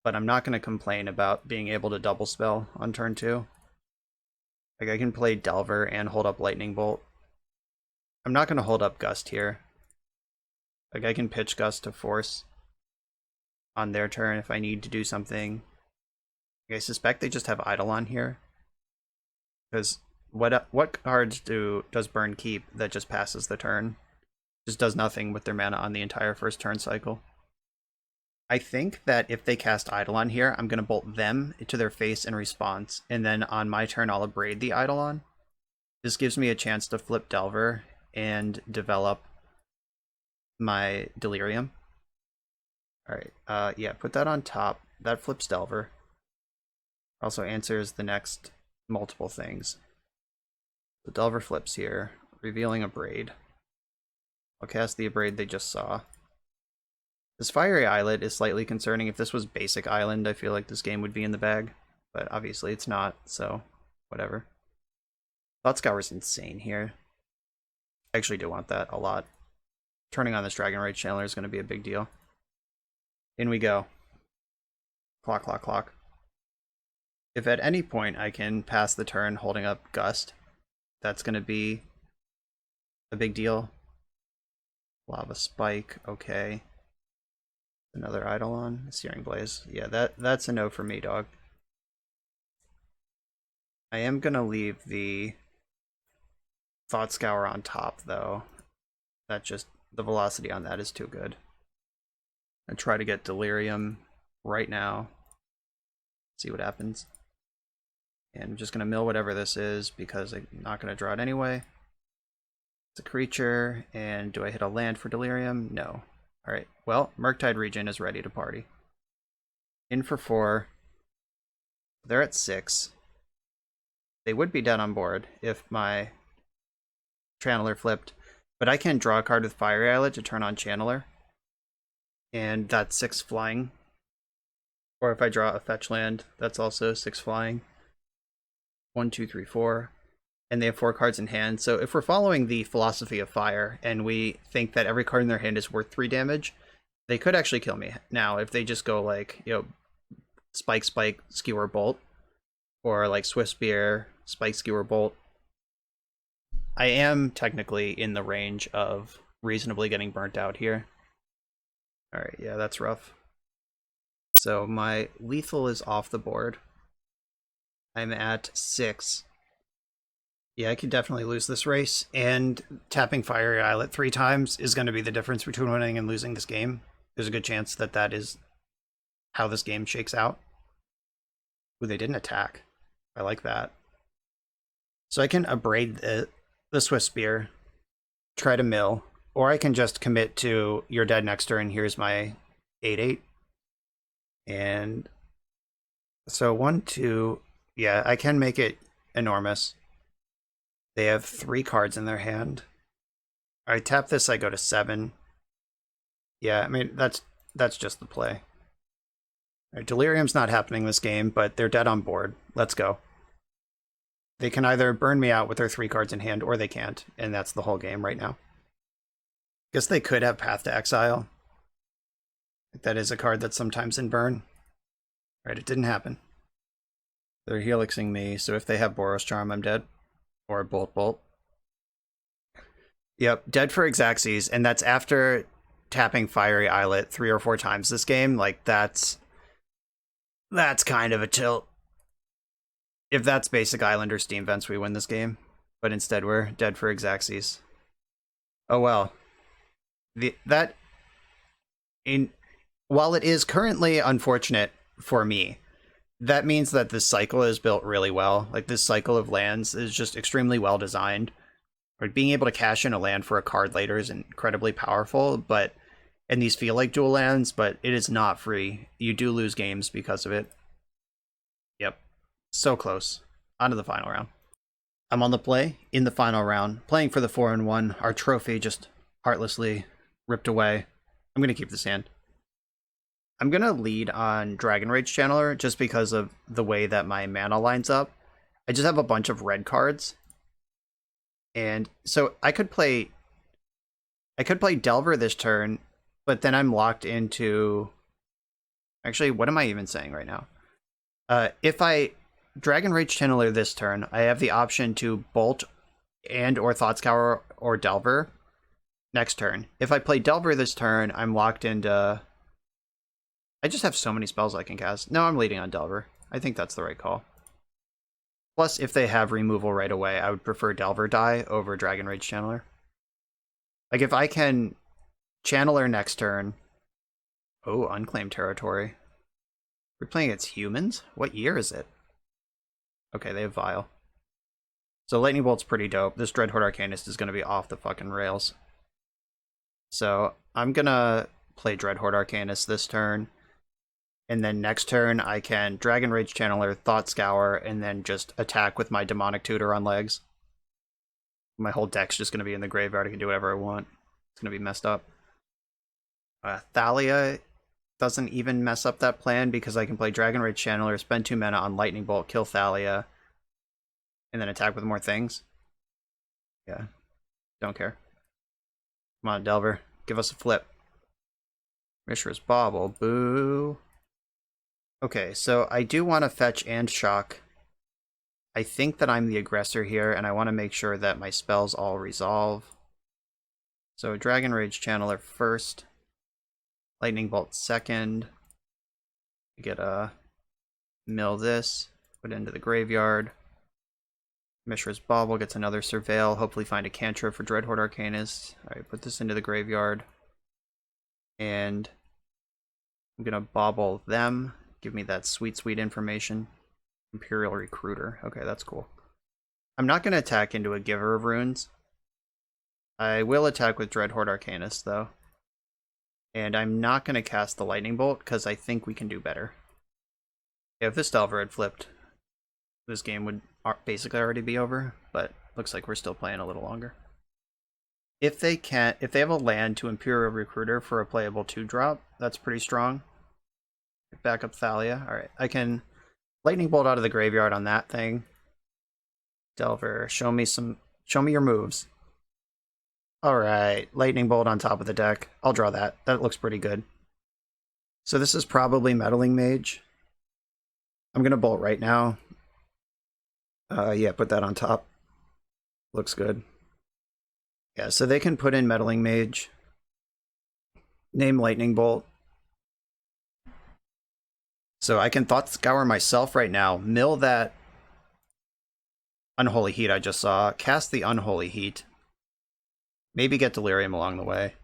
but I'm not going to complain about being able to double spell on turn 2. Like, I can play Delver and hold up Lightning Bolt. I'm not going to hold up Gust here. Like, I can pitch Gust to force on their turn if I need to do something. Like, I suspect they just have Eidolon here, because what cards does Burn keep that just passes the turn? Just does nothing with their mana on the entire first turn cycle. I think that if they cast Eidolon here, I'm going to bolt them to their face in response, and then on my turn I'll Abrade the Eidolon. This gives me a chance to flip Delver and develop my Delirium. Alright, yeah, put that on top. That flips Delver. Also answers the next multiple things. The Delver flips here, revealing Abrade. I'll cast the Abrade they just saw. This Fiery Islet is slightly concerning. If this was basic Island, I feel like this game would be in the bag. But obviously it's not, so whatever. Thought Scour's insane here. I actually do want that a lot. Turning on this Dragon Rage Channeler is going to be a big deal. In we go. Clock, clock, clock. If at any point I can pass the turn holding up Gust, that's going to be a big deal. Lava Spike, okay. Another Eidolon, Searing Blaze. Yeah, that's a no for me, dog. I am going to leave the Thought Scour on top, though. That just, the velocity on that is too good. I try to get Delirium right now. See what happens. And I'm just going to mill whatever this is, because I'm not going to draw it anyway. It's a creature, and do I hit a land for Delirium? No. Alright, well, Murktide Regen is ready to party. In for 4. They're at 6. They would be dead on board if my Channeler flipped, but I can draw a card with Fiery Islet to turn on Channeler. And that's 6 flying. Or if I draw a fetch land, that's also 6 flying. 1, 2, 3, 4. And they have 4 cards in hand. So if we're following the philosophy of Fire, and we think that every card in their hand is worth 3 damage, they could actually kill me. Now, if they just go like, you know, Spike, Spike, Skewer, Bolt, or like Swift Spear, Spike, Skewer, Bolt, I am technically in the range of reasonably getting burnt out here. Alright, yeah, that's rough. So my lethal is off the board. I'm at 6. Yeah, I could definitely lose this race, and tapping Fiery Islet 3 times is going to be the difference between winning and losing this game. There's a good chance that that is how this game shakes out. Ooh, they didn't attack. I like that. So I can abrade the Swift Spear, try to mill, or I can just commit to you're dead next turn, here's my 8/8. And so 1, 2, yeah, I can make it enormous. They have 3 cards in their hand. I tap this, I go to 7. Yeah, I mean, that's just the play. Right, Delirium's not happening this game, but they're dead on board. Let's go. They can either burn me out with their 3 cards in hand, or they can't, and that's the whole game right now. Guess they could have Path to Exile. That is a card that's sometimes in burn. Right, it didn't happen. They're helixing me, so if they have Boros Charm, I'm dead. Or Bolt. Yep, dead for Xaxes, and that's after tapping Fiery Islet 3 or 4 times this game. Like, that's kind of a tilt. If that's basic Islander Steam Vents, we win this game. But instead, we're dead for Xaxes. Oh well. While it is currently unfortunate for me, that means that this cycle is built really well. Like, this cycle of lands is just extremely well designed. Like, being able to cash in a land for a card later is incredibly powerful, and these feel like dual lands, but it is not free. You do lose games because of it. Yep. So close. On to the final round. I'm on the play in the final round, playing for the 4-1. Our trophy just heartlessly ripped away. I'm going to keep this hand. I'm going to lead on Dragon Rage Channeler just because of the way that my mana lines up. I just have a bunch of red cards. And so I could play Delver this turn, but then I'm locked into... Actually, what am I even saying right now? If I Dragon Rage Channeler this turn, I have the option to Bolt and or Thoughtscour or Delver next turn. If I play Delver this turn, I'm locked into... I just have so many spells I can cast. No, I'm leading on Delver. I think that's the right call. Plus, if they have removal right away, I would prefer Delver die over Dragon Rage Channeler. Like, if I can Channeler next turn... Oh, Unclaimed Territory. We're playing against humans? What year is it? Okay, they have Vial. So Lightning Bolt's pretty dope. This Dreadhorde Arcanist is going to be off the fucking rails. So I'm going to play Dreadhorde Arcanist this turn. And then next turn, I can Dragon Rage Channeler, Thoughtscour, and then just attack with my Demonic Tutor on legs. My whole deck's just going to be in the graveyard. I can do whatever I want. It's going to be messed up. Thalia doesn't even mess up that plan because I can play Dragon Rage Channeler, spend 2 mana on Lightning Bolt, kill Thalia, and then attack with more things. Yeah, don't care. Come on, Delver. Give us a flip. Mishra's Bauble. Boo. Okay, so I do want to fetch and shock. I think that I'm the aggressor here, and I want to make sure that my spells all resolve. So Dragon Rage Channeler first. Lightning Bolt second. Get a mill this. Put it into the graveyard. Mishra's Bauble gets another Surveil. Hopefully find a cantrip for Dreadhorde Arcanist. Alright, put this into the graveyard. And I'm going to bauble them. Give me that sweet, sweet information. Imperial Recruiter. Okay, that's cool. I'm not going to attack into a Giver of Runes. I will attack with Dreadhorde Arcanist, though. And I'm not going to cast the Lightning Bolt, because I think we can do better. Yeah, if this Delver had flipped, this game would basically already be over, but looks like we're still playing a little longer. If they have a land to Imperial Recruiter for a playable 2-drop, that's pretty strong. Back up Thalia. Alright, I can Lightning Bolt out of the graveyard on that thing. Delver, show me your moves. Alright, Lightning Bolt on top of the deck. I'll draw that. That looks pretty good. So this is probably Meddling Mage. I'm going to Bolt right now. Yeah, put that on top. Looks good. Yeah, so they can put in Meddling Mage, name Lightning Bolt. So I can Thought Scour myself right now, mill that Unholy Heat I just saw, cast the Unholy Heat, maybe get Delirium along the way.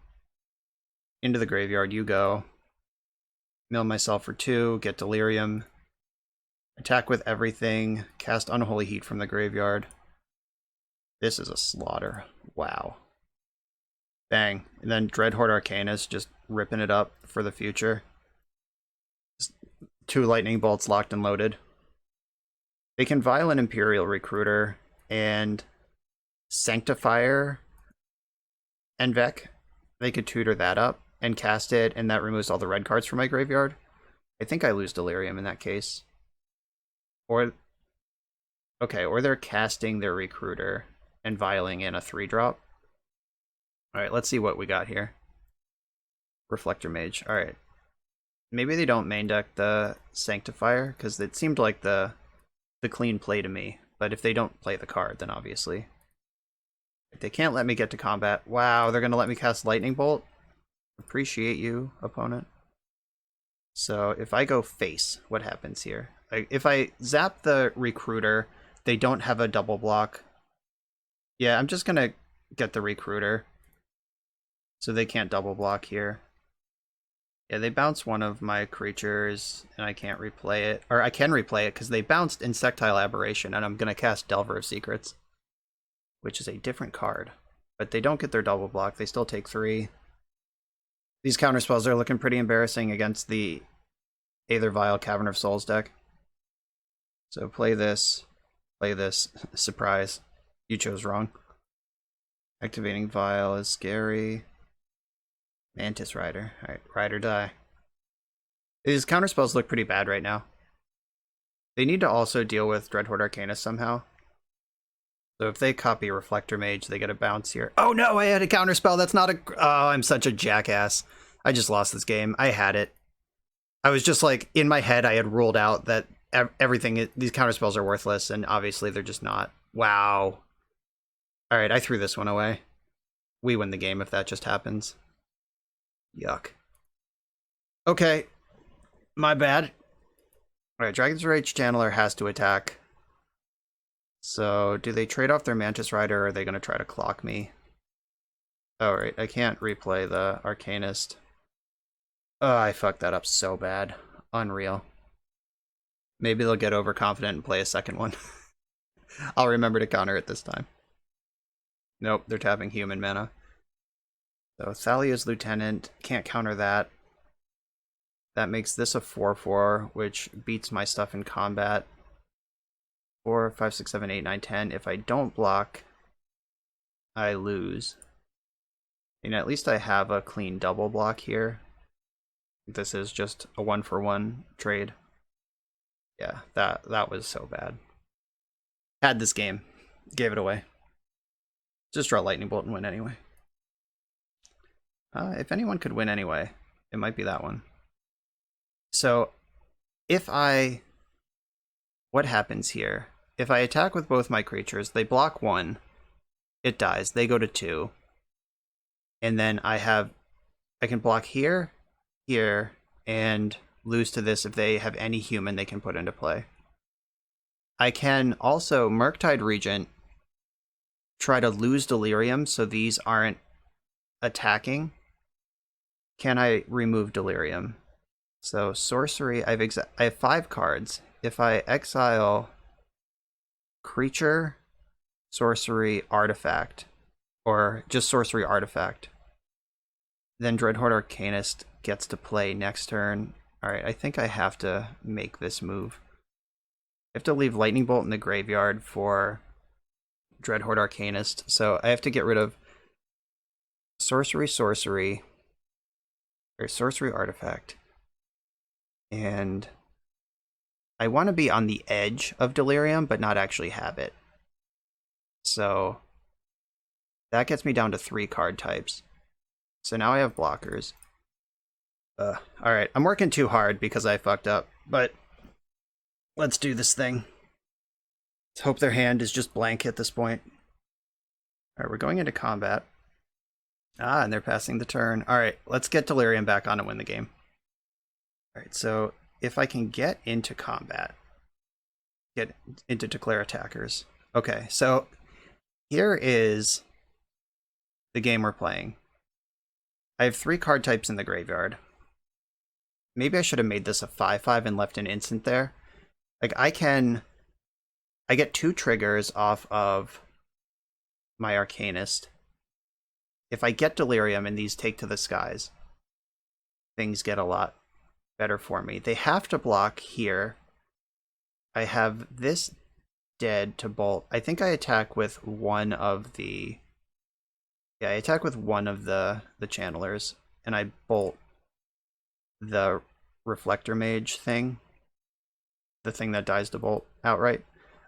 Into the graveyard you go. Mill myself for 2, get Delirium. Attack with everything, cast Unholy Heat from the graveyard. This is a slaughter. Wow. Bang. And then Dreadhorde Arcanist just ripping it up for the future. Just 2 Lightning Bolts locked and loaded. They can Violent Imperial Recruiter and Sanctifier Envec. They could tutor that up and cast it, and that removes all the red cards from my graveyard. I think I lose Delirium in that case. Or, okay, or they're casting their Recruiter and vialing in a 3-drop. Alright, let's see what we got here. Reflector Mage. Alright. Maybe they don't main deck the Sanctifier, because it seemed like the clean play to me. But if they don't play the card, then obviously. They can't let me get to combat. Wow, they're going to let me cast Lightning Bolt? Appreciate you, opponent. So if I go face, what happens here? If I zap the Recruiter, they don't have a double block. Yeah, I'm just going to get the Recruiter. So they can't double block here. Yeah, they bounce one of my creatures, and I can't replay it. Or I can replay it, because they bounced Insectile Aberration, and I'm going to cast Delver of Secrets, which is a different card. But they don't get their double block. They still take 3. These counterspells are looking pretty embarrassing against the Aether Vial Cavern of Souls deck. So play this. Surprise. You chose wrong. Activating Vial is scary. Mantis Rider. Alright, ride or die. These counterspells look pretty bad right now. They need to also deal with Dreadhorde Arcanist somehow. So if they copy Reflector Mage, they get a bounce here. Oh no, I had a counterspell. That's not a... Oh, I'm such a jackass. I just lost this game. I had it. I was just like, in my head, I had ruled out that everything... These counterspells are worthless, and obviously they're just not. Wow. Alright, I threw this one away. We win the game if that just happens. Yuck. Okay. My bad. Alright, Dragon's Rage Channeler has to attack. So, do they trade off their Mantis Rider, or are they going to try to clock me? Alright, I can't replay the Arcanist. Oh, I fucked that up so bad. Unreal. Maybe they'll get overconfident and play a second one. I'll remember to counter it this time. Nope, they're tapping human mana. So, Thalia's Lieutenant, can't counter that. That makes this a 4/4, which beats my stuff in combat. 4, 5, 6, 7, 8, 9, 10. If I don't block, I lose. And at least I have a clean double block here. This is just a 1-for-1 trade. Yeah, that was so bad. Had this game. Gave it away. Just draw Lightning Bolt and win anyway. If anyone could win anyway, it might be that one. So, if I... What happens here? If I attack with both my creatures, they block 1, it dies, they go to 2. And then I can block here, here, and lose to this if they have any human they can put into play. I can also Murktide Regent, try to lose Delirium so these aren't attacking. Can I remove Delirium? So sorcery, I have 5 cards. If I exile creature, sorcery, artifact, or just sorcery artifact, then Dreadhorde Arcanist gets to play next turn. Alright, I think I have to make this move. I have to leave Lightning Bolt in the graveyard for Dreadhorde Arcanist, so I have to get rid of sorcery, or sorcery artifact. And I want to be on the edge of Delirium, but not actually have it. So that gets me down to 3 card types. So now I have blockers. Alright, I'm working too hard because I fucked up, but let's do this thing. Let's hope their hand is just blank at this point. Alright, we're going into combat. Ah, and they're passing the turn. All right, let's get Delirium back on and win the game. All right, so if I can get into combat, get into declare attackers. Okay, so here is the game we're playing. I have 3 card types in the graveyard. Maybe I should have made this a 5/5 and left an instant there. Like I get 2 triggers off of my Arcanist. If I get Delirium and these take to the skies, things get a lot better for me. They have to block here. I have this dead to bolt. I think I attack with one of the... Yeah, I attack with one of the channelers, and I bolt the Reflector Mage thing. The thing that dies to bolt outright.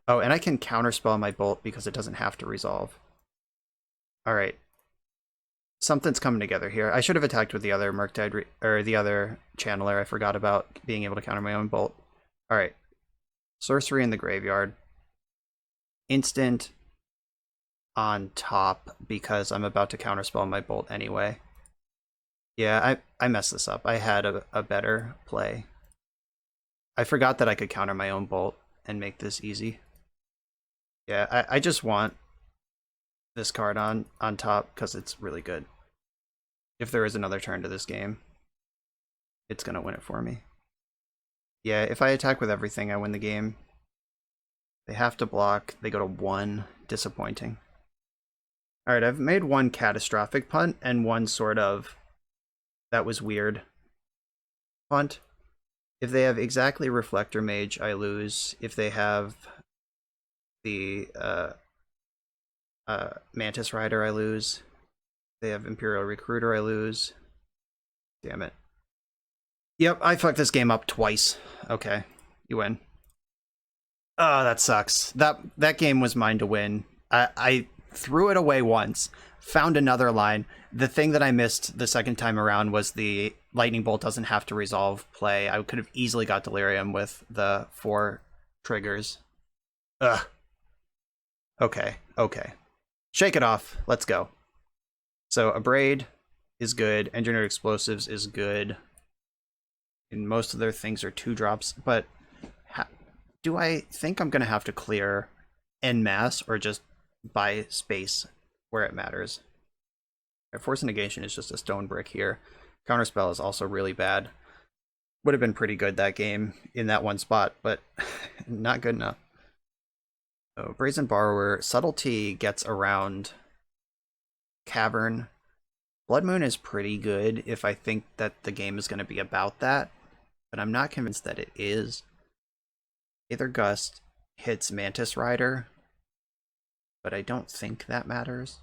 Oh, and I can counterspell my bolt because it doesn't have to resolve. Alright. Something's coming together here. I should have attacked with the other Murktide, or the other channeler. I forgot about being able to counter my own bolt. Alright. Sorcery in the graveyard. Instant on top because I'm about to counterspell my bolt anyway. Yeah, I messed this up. I had a better play. I forgot that I could counter my own bolt and make this easy. Yeah, I just want this card on top because it's really good. If there is another turn to this game, it's going to win it for me. Yeah, if I attack with everything, I win the game. They have to block. They go to 1. Disappointing. Alright, I've made 1 catastrophic punt and 1 sort of that was weird punt. If they have exactly Reflector Mage, I lose. If they have the Mantis Rider, I lose. If they have Imperial Recruiter, I lose. Damn it. Yep, I fucked this game up twice. Okay, you win. Oh, that sucks. That game was mine to win. I threw it away once, found another line. The thing that I missed the second time around was the Lightning Bolt doesn't have to resolve play. I could have easily got Delirium with the 4 triggers. Ugh. Okay. Shake it off. Let's go. So, Abrade is good. Engineered Explosives is good. And most of their things are 2 drops. But do I think I'm going to have to clear en masse or just buy space where it matters? Force Negation is just a stone brick here. Counterspell is also really bad. Would have been pretty good that game in that one spot, but not good enough. So Brazen Borrower, Subtlety gets around Cavern. Blood Moon is pretty good if I think that the game is going to be about that, but I'm not convinced that it is. Aether Gust hits Mantis Rider, but I don't think that matters.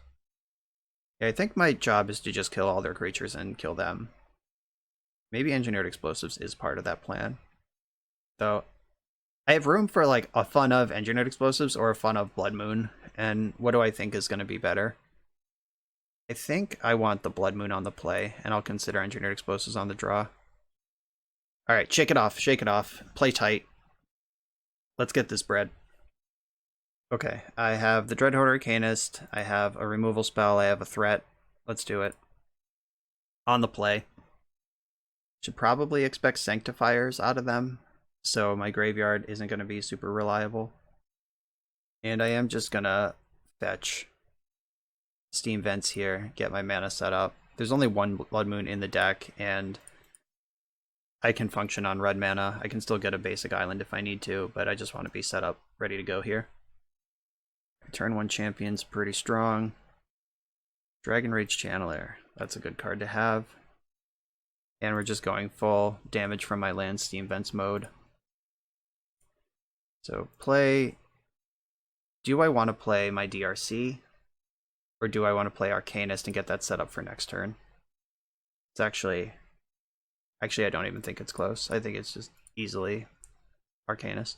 Yeah, I think my job is to just kill all their creatures and kill them. Maybe Engineered Explosives is part of that plan. Though, I have room for like a fun of Engineered Explosives or a fun of Blood Moon, and what do I think is going to be better? I think I want the Blood Moon on the play, and I'll consider Engineered Explosives on the draw. Alright, shake it off, play tight. Let's get this bread. Okay, I have the Dreadhorde Arcanist, I have a removal spell, I have a threat. Let's do it. On the play. Should probably expect Sanctifiers out of them, so my graveyard isn't going to be super reliable. And I am just going to fetch Steam Vents here, get my mana set up. There's only 1 Blood Moon in the deck, and I can function on red mana. I can still get a basic island if I need to, but I just want to be set up, ready to go here. Turn 1 Champion's pretty strong. Dragon Rage Channeler, that's a good card to have. And we're just going full damage from my land Steam Vents mode. So play... Do I want to play my DRC? Or do I want to play Arcanist and get that set up for next turn? It's actually... Actually, I don't even think it's close. I think it's just easily Arcanist.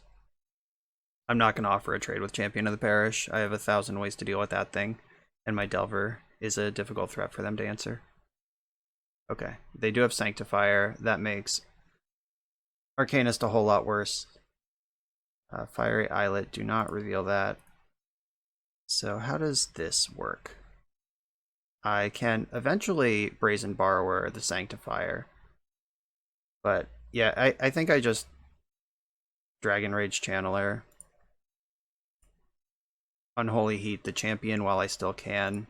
I'm not going to offer a trade with Champion of the Parish. I have 1,000 ways to deal with that thing. And my Delver is a difficult threat for them to answer. Okay, they do have Sanctifier. That makes Arcanist a whole lot worse. Fiery Islet, do not reveal that. So how does this work? I can eventually Brazen Borrower the Sanctifier. But yeah, I think I just Dragon Rage Channeler. Unholy Heat the champion while I still can.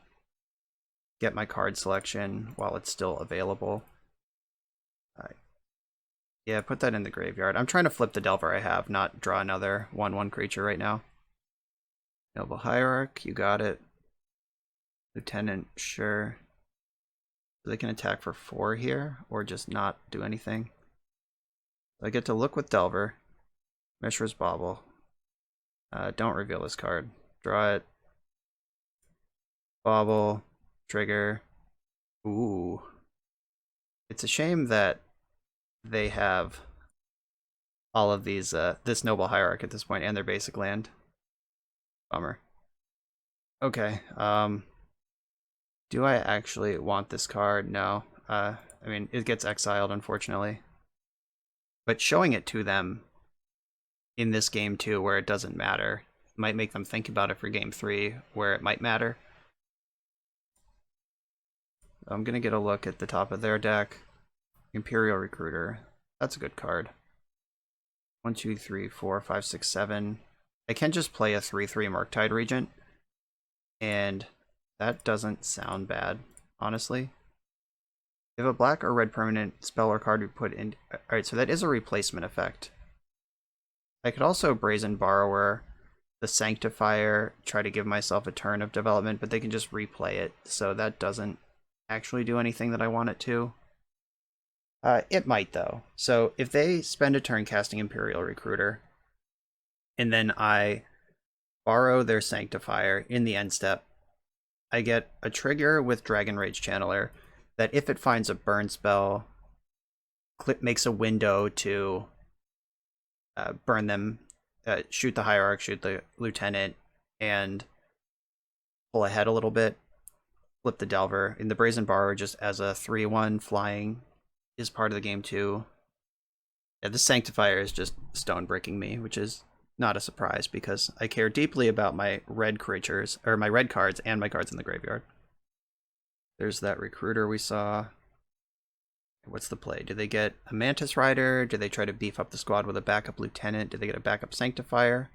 Get my card selection while it's still available. Yeah, put that in the graveyard. I'm trying to flip the Delver I have, not draw another 1/1 creature right now. Noble Hierarch, you got it. Lieutenant, sure. They can attack for 4 here, or just not do anything. I get to look with Delver. Mishra's Bauble. Don't reveal this card. Draw it. Bauble. Trigger. Ooh. It's a shame that they have all of these, this Noble Hierarch at this point, and their basic land. Bummer. Okay, do I actually want this card? No. I mean, it gets exiled, unfortunately. But showing it to them in this game, too, where it doesn't matter, might make them think about it for game 3, where it might matter. I'm going to get a look at the top of their deck. Imperial Recruiter. That's a good card. 1, 2, 3, 4, 5, 6, 7. I can just play a 3/3 Murktide Regent, and that doesn't sound bad, honestly. If a black or red permanent spell or card we put in... Alright, so that is a replacement effect. I could also Brazen Borrower the Sanctifier, try to give myself a turn of development, but they can just replay it, so that doesn't actually do anything that I want it to. It might, though. So if they spend a turn casting Imperial Recruiter, and then I borrow their Sanctifier in the end step, I get a trigger with Dragon Rage Channeler that if it finds a burn spell, makes a window to burn them, shoot the Hierarch, shoot the Lieutenant, and pull ahead a little bit, flip the Delver. And the Brazen Borrower just as a 3/1 flying is part of the game too. Yeah, this Sanctifier is just stone breaking me, which is not a surprise because I care deeply about my red creatures, or my red cards and my cards in the graveyard. There's that Recruiter we saw. What's the play? Do they get a Mantis Rider? Do they try to beef up the squad with a backup Lieutenant? Do they get a backup Sanctifier?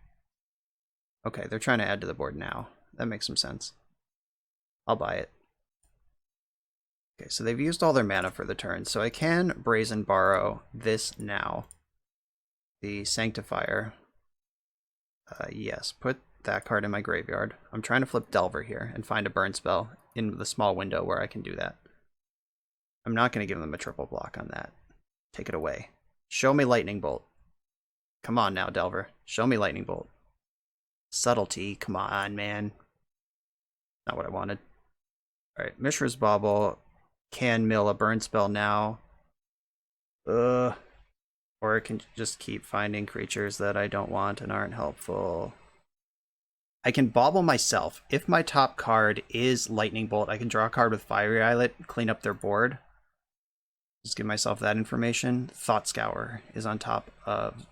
Okay, they're trying to add to the board now. That makes some sense. I'll buy it. Okay, so they've used all their mana for the turn, so I can Brazen Borrow this now. The Sanctifier. Yes, put that card in my graveyard. I'm trying to flip Delver here and find a burn spell in the small window where I can do that. I'm not going to give them a triple block on that. Take it away. Show me Lightning Bolt. Come on now, Delver. Show me Lightning Bolt. Subtlety. Come on, man. Not what I wanted. Alright, Mishra's Bauble can mill a burn spell now. Or it can just keep finding creatures that I don't want and aren't helpful. I can bauble myself. If my top card is Lightning Bolt, I can draw a card with Fiery Islet, clean up their board. Just give myself that information. Thought Scour is on top of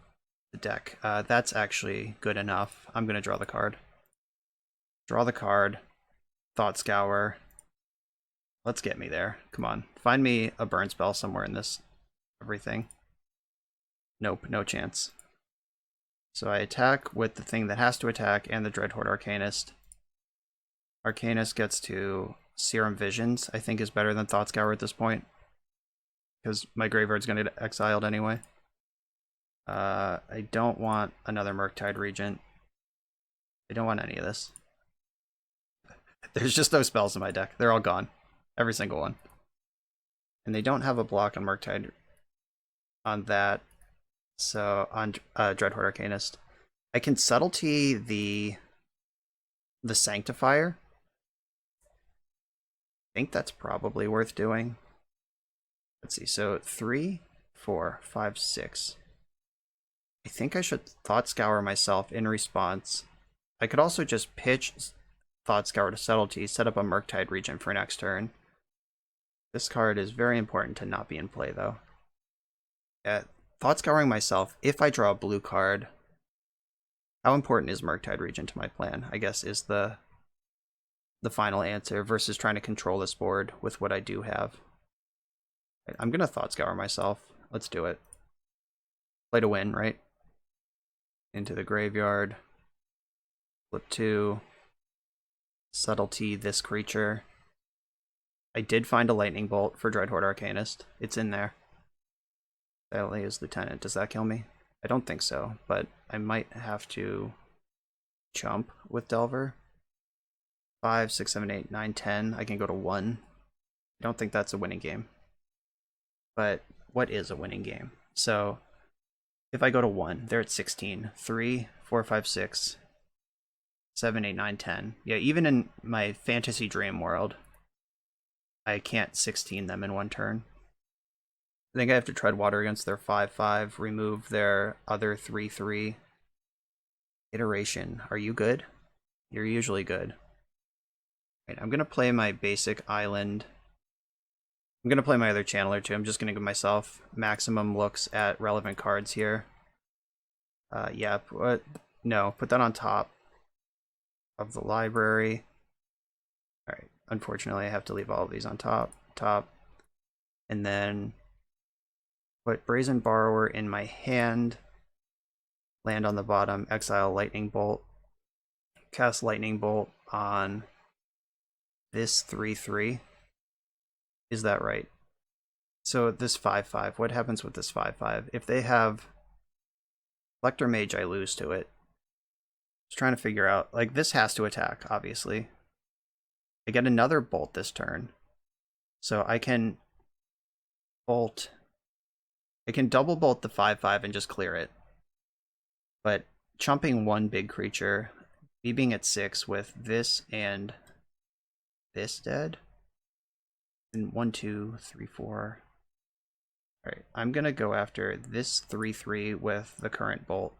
the deck. That's actually good enough. I'm going to draw the card. Draw the card. Thought Scour. Let's get me there. Come on. Find me a burn spell somewhere in this everything. Nope, no chance. So I attack with the thing that has to attack and the Dreadhorde Arcanist. Arcanist gets to Serum Visions, I think is better than Thought Scour at this point. Because my graveyard's going to get exiled anyway. I don't want another Murktide Regent. I don't want any of this. There's just no spells in my deck. They're all gone. Every single one. And they don't have a block on Murktide on that. So on Dreadhorde Arcanist. I can Subtlety the Sanctifier. I think that's probably worth doing. Let's see, so 3, 4, 5, 6. I think I should Thought Scour myself in response. I could also just pitch Thought Scour to Subtlety, set up a Murktide Regent for next turn. This card is very important to not be in play, though. Yeah, Thought Scouring myself, if I draw a blue card, how important is Murktide Regent to my plan, I guess, is the the final answer versus trying to control this board with what I do have. I'm gonna Thought Scour myself. Let's do it. Play to win, right? Into the graveyard. Flip 2. Subtlety this creature. I did find a Lightning Bolt for Dreadhorde Arcanist. It's in there. Thalia's Lieutenant. Does that kill me? I don't think so, but I might have to jump with Delver. 5, 6, 7, 8, 9, 10. I can go to 1. I don't think that's a winning game. But what is a winning game? So if I go to 1, they're at 16. 3, 4, 5, 6, 7, 8, 9, 10. Yeah, even in my fantasy dream world, I can't 16 them in one turn. I think I have to tread water against their 5/5, remove their other 3/3. Iteration. Are you good? You're usually good. Right, I'm gonna play my basic island. I'm gonna play my other channeler too. I'm just gonna give myself maximum looks at relevant cards here. Yeah, put that on top of the library. Alright, unfortunately I have to leave all of these on top. And then put Brazen Borrower in my hand. Land on the bottom, exile Lightning Bolt. Cast Lightning Bolt on this 3/3. Is that right? So this 5/5, what happens with this 5/5? If they have Lector Mage, I lose to it. Just trying to figure out, like, this has to attack, obviously. I get another bolt this turn. So I can bolt. I can double bolt the 5/5 and just clear it. But chumping one big creature, me being at 6 with this and this dead. And 1, 2, 3, 4. Alright, I'm gonna go after this 3/3 with the current bolt.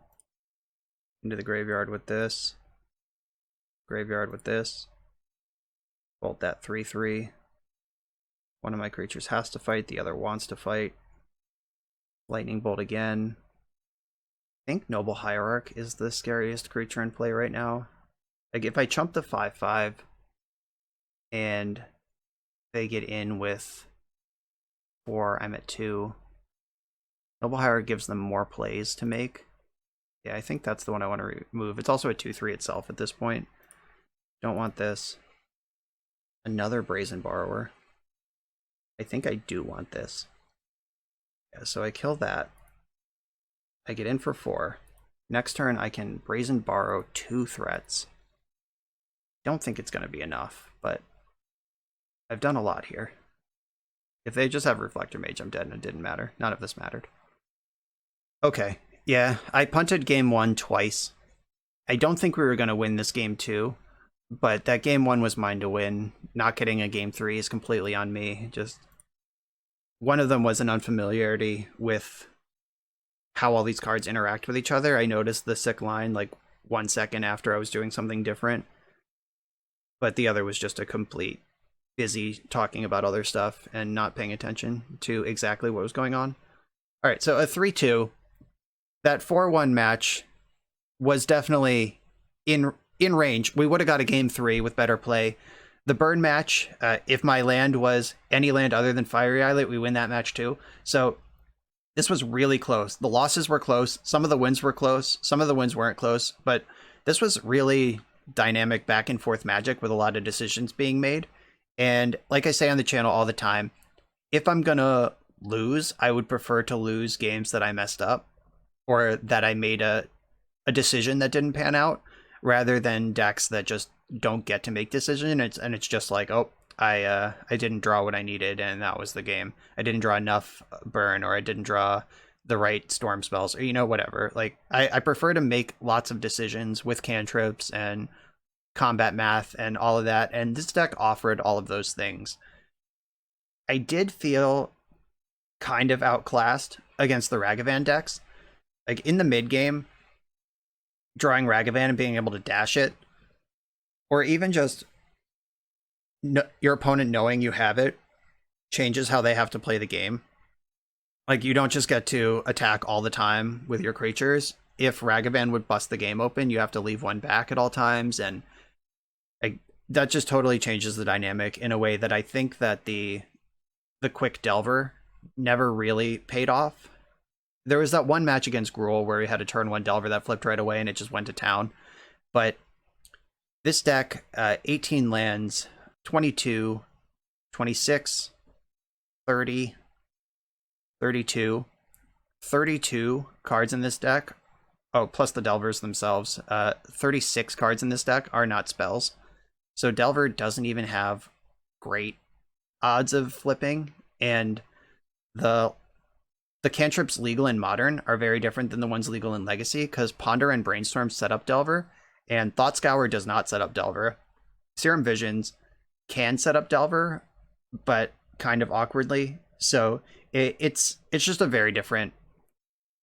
Into the graveyard with this. Graveyard with this. Bolt that 3/3. One of my creatures has to fight, the other wants to fight. Lightning Bolt again. I think Noble Hierarch is the scariest creature in play right now. Like, if I chump the 5/5 and they get in with 4, I'm at 2. Noble Hierarch gives them more plays to make. Yeah, I think that's the one I want to remove. It's also a 2/3 itself at this point. Don't want this. Another Brazen Borrower. I think I do want this. Yeah, so I kill that. I get in for 4. Next turn I can Brazen Borrow 2 threats. Don't think it's going to be enough, but I've done a lot here. If they just have Reflector Mage, I'm dead and it didn't matter. None of this mattered. Okay, yeah, I punted game 1 twice. I don't think we were going to win this game 2, but that game 1 was mine to win. Not getting a game 3 is completely on me. Just one of them was an unfamiliarity with how all these cards interact with each other. I noticed the sick line like 1 second after I was doing something different, but the other was just a complete busy talking about other stuff and not paying attention to exactly what was going on. All right, so a 3-2. That 4-1 match was definitely in range. We would have got a game 3 with better play. The burn match, if my land was any land other than Fiery Islet, we win that match too. So this was really close. The losses were close. Some of the wins were close. Some of the wins weren't close. But this was really dynamic back and forth Magic with a lot of decisions being made. And like I say on the channel all the time, if I'm going to lose, I would prefer to lose games that I messed up or that I made a decision that didn't pan out, rather than decks that just don't get to make decisions. And it's just like, oh, I didn't draw what I needed and that was the game. I didn't draw enough burn, or I didn't draw the right storm spells, or, you know, whatever. Like, I prefer to make lots of decisions with cantrips and combat math and all of that, and this deck offered all of those things. I did feel kind of outclassed against the Ragavan decks. Like, in the mid game, drawing Ragavan and being able to dash it, or even just your opponent knowing you have it, changes how they have to play the game. Like, you don't just get to attack all the time with your creatures. If Ragavan would bust the game open, you have to leave one back at all times, and that just totally changes the dynamic in a way that I think that the quick Delver never really paid off. There was that one match against Gruul where we had a turn 1 Delver that flipped right away and it just went to town. But this deck, 18 lands, 22, 26, 30, 32, 32 cards in this deck. Oh, plus the Delvers themselves. 36 cards in this deck are not spells. So Delver doesn't even have great odds of flipping, and the cantrips legal in Modern are very different than the ones legal in Legacy, because Ponder and Brainstorm set up Delver, and Thought Scour does not set up Delver. Serum Visions can set up Delver, but kind of awkwardly. So it's just a very different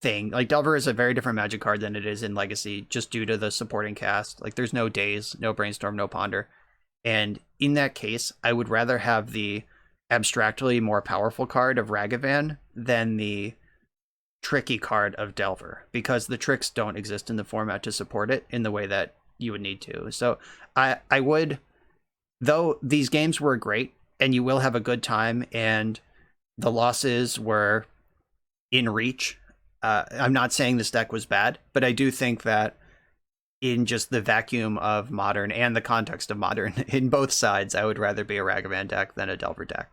thing. Like, Delver is a very different Magic card than it is in Legacy, just due to the supporting cast. Like, there's no Daze, no Brainstorm, no Ponder. And in that case, I would rather have the abstractly more powerful card of Ragavan than the tricky card of Delver, because the tricks don't exist in the format to support it in the way that you would need to. So I would, though these games were great and you will have a good time and the losses were in reach, I'm not saying this deck was bad, but I do think that in just the vacuum of Modern and the context of Modern, in both sides, I would rather be a Ragavan deck than a Delver deck.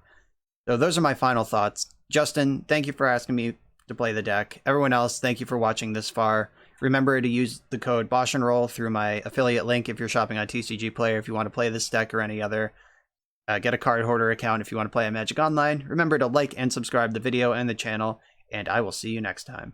So those are my final thoughts. Justin, thank you for asking me to play the deck. Everyone else, thank you for watching this far. Remember to use the code BoshNRoll through my affiliate link if you're shopping on TCG Player if you want to play this deck or any other. Get a card hoarder account if you want to play a Magic Online. Remember to like and subscribe the video and the channel, and I will see you next time.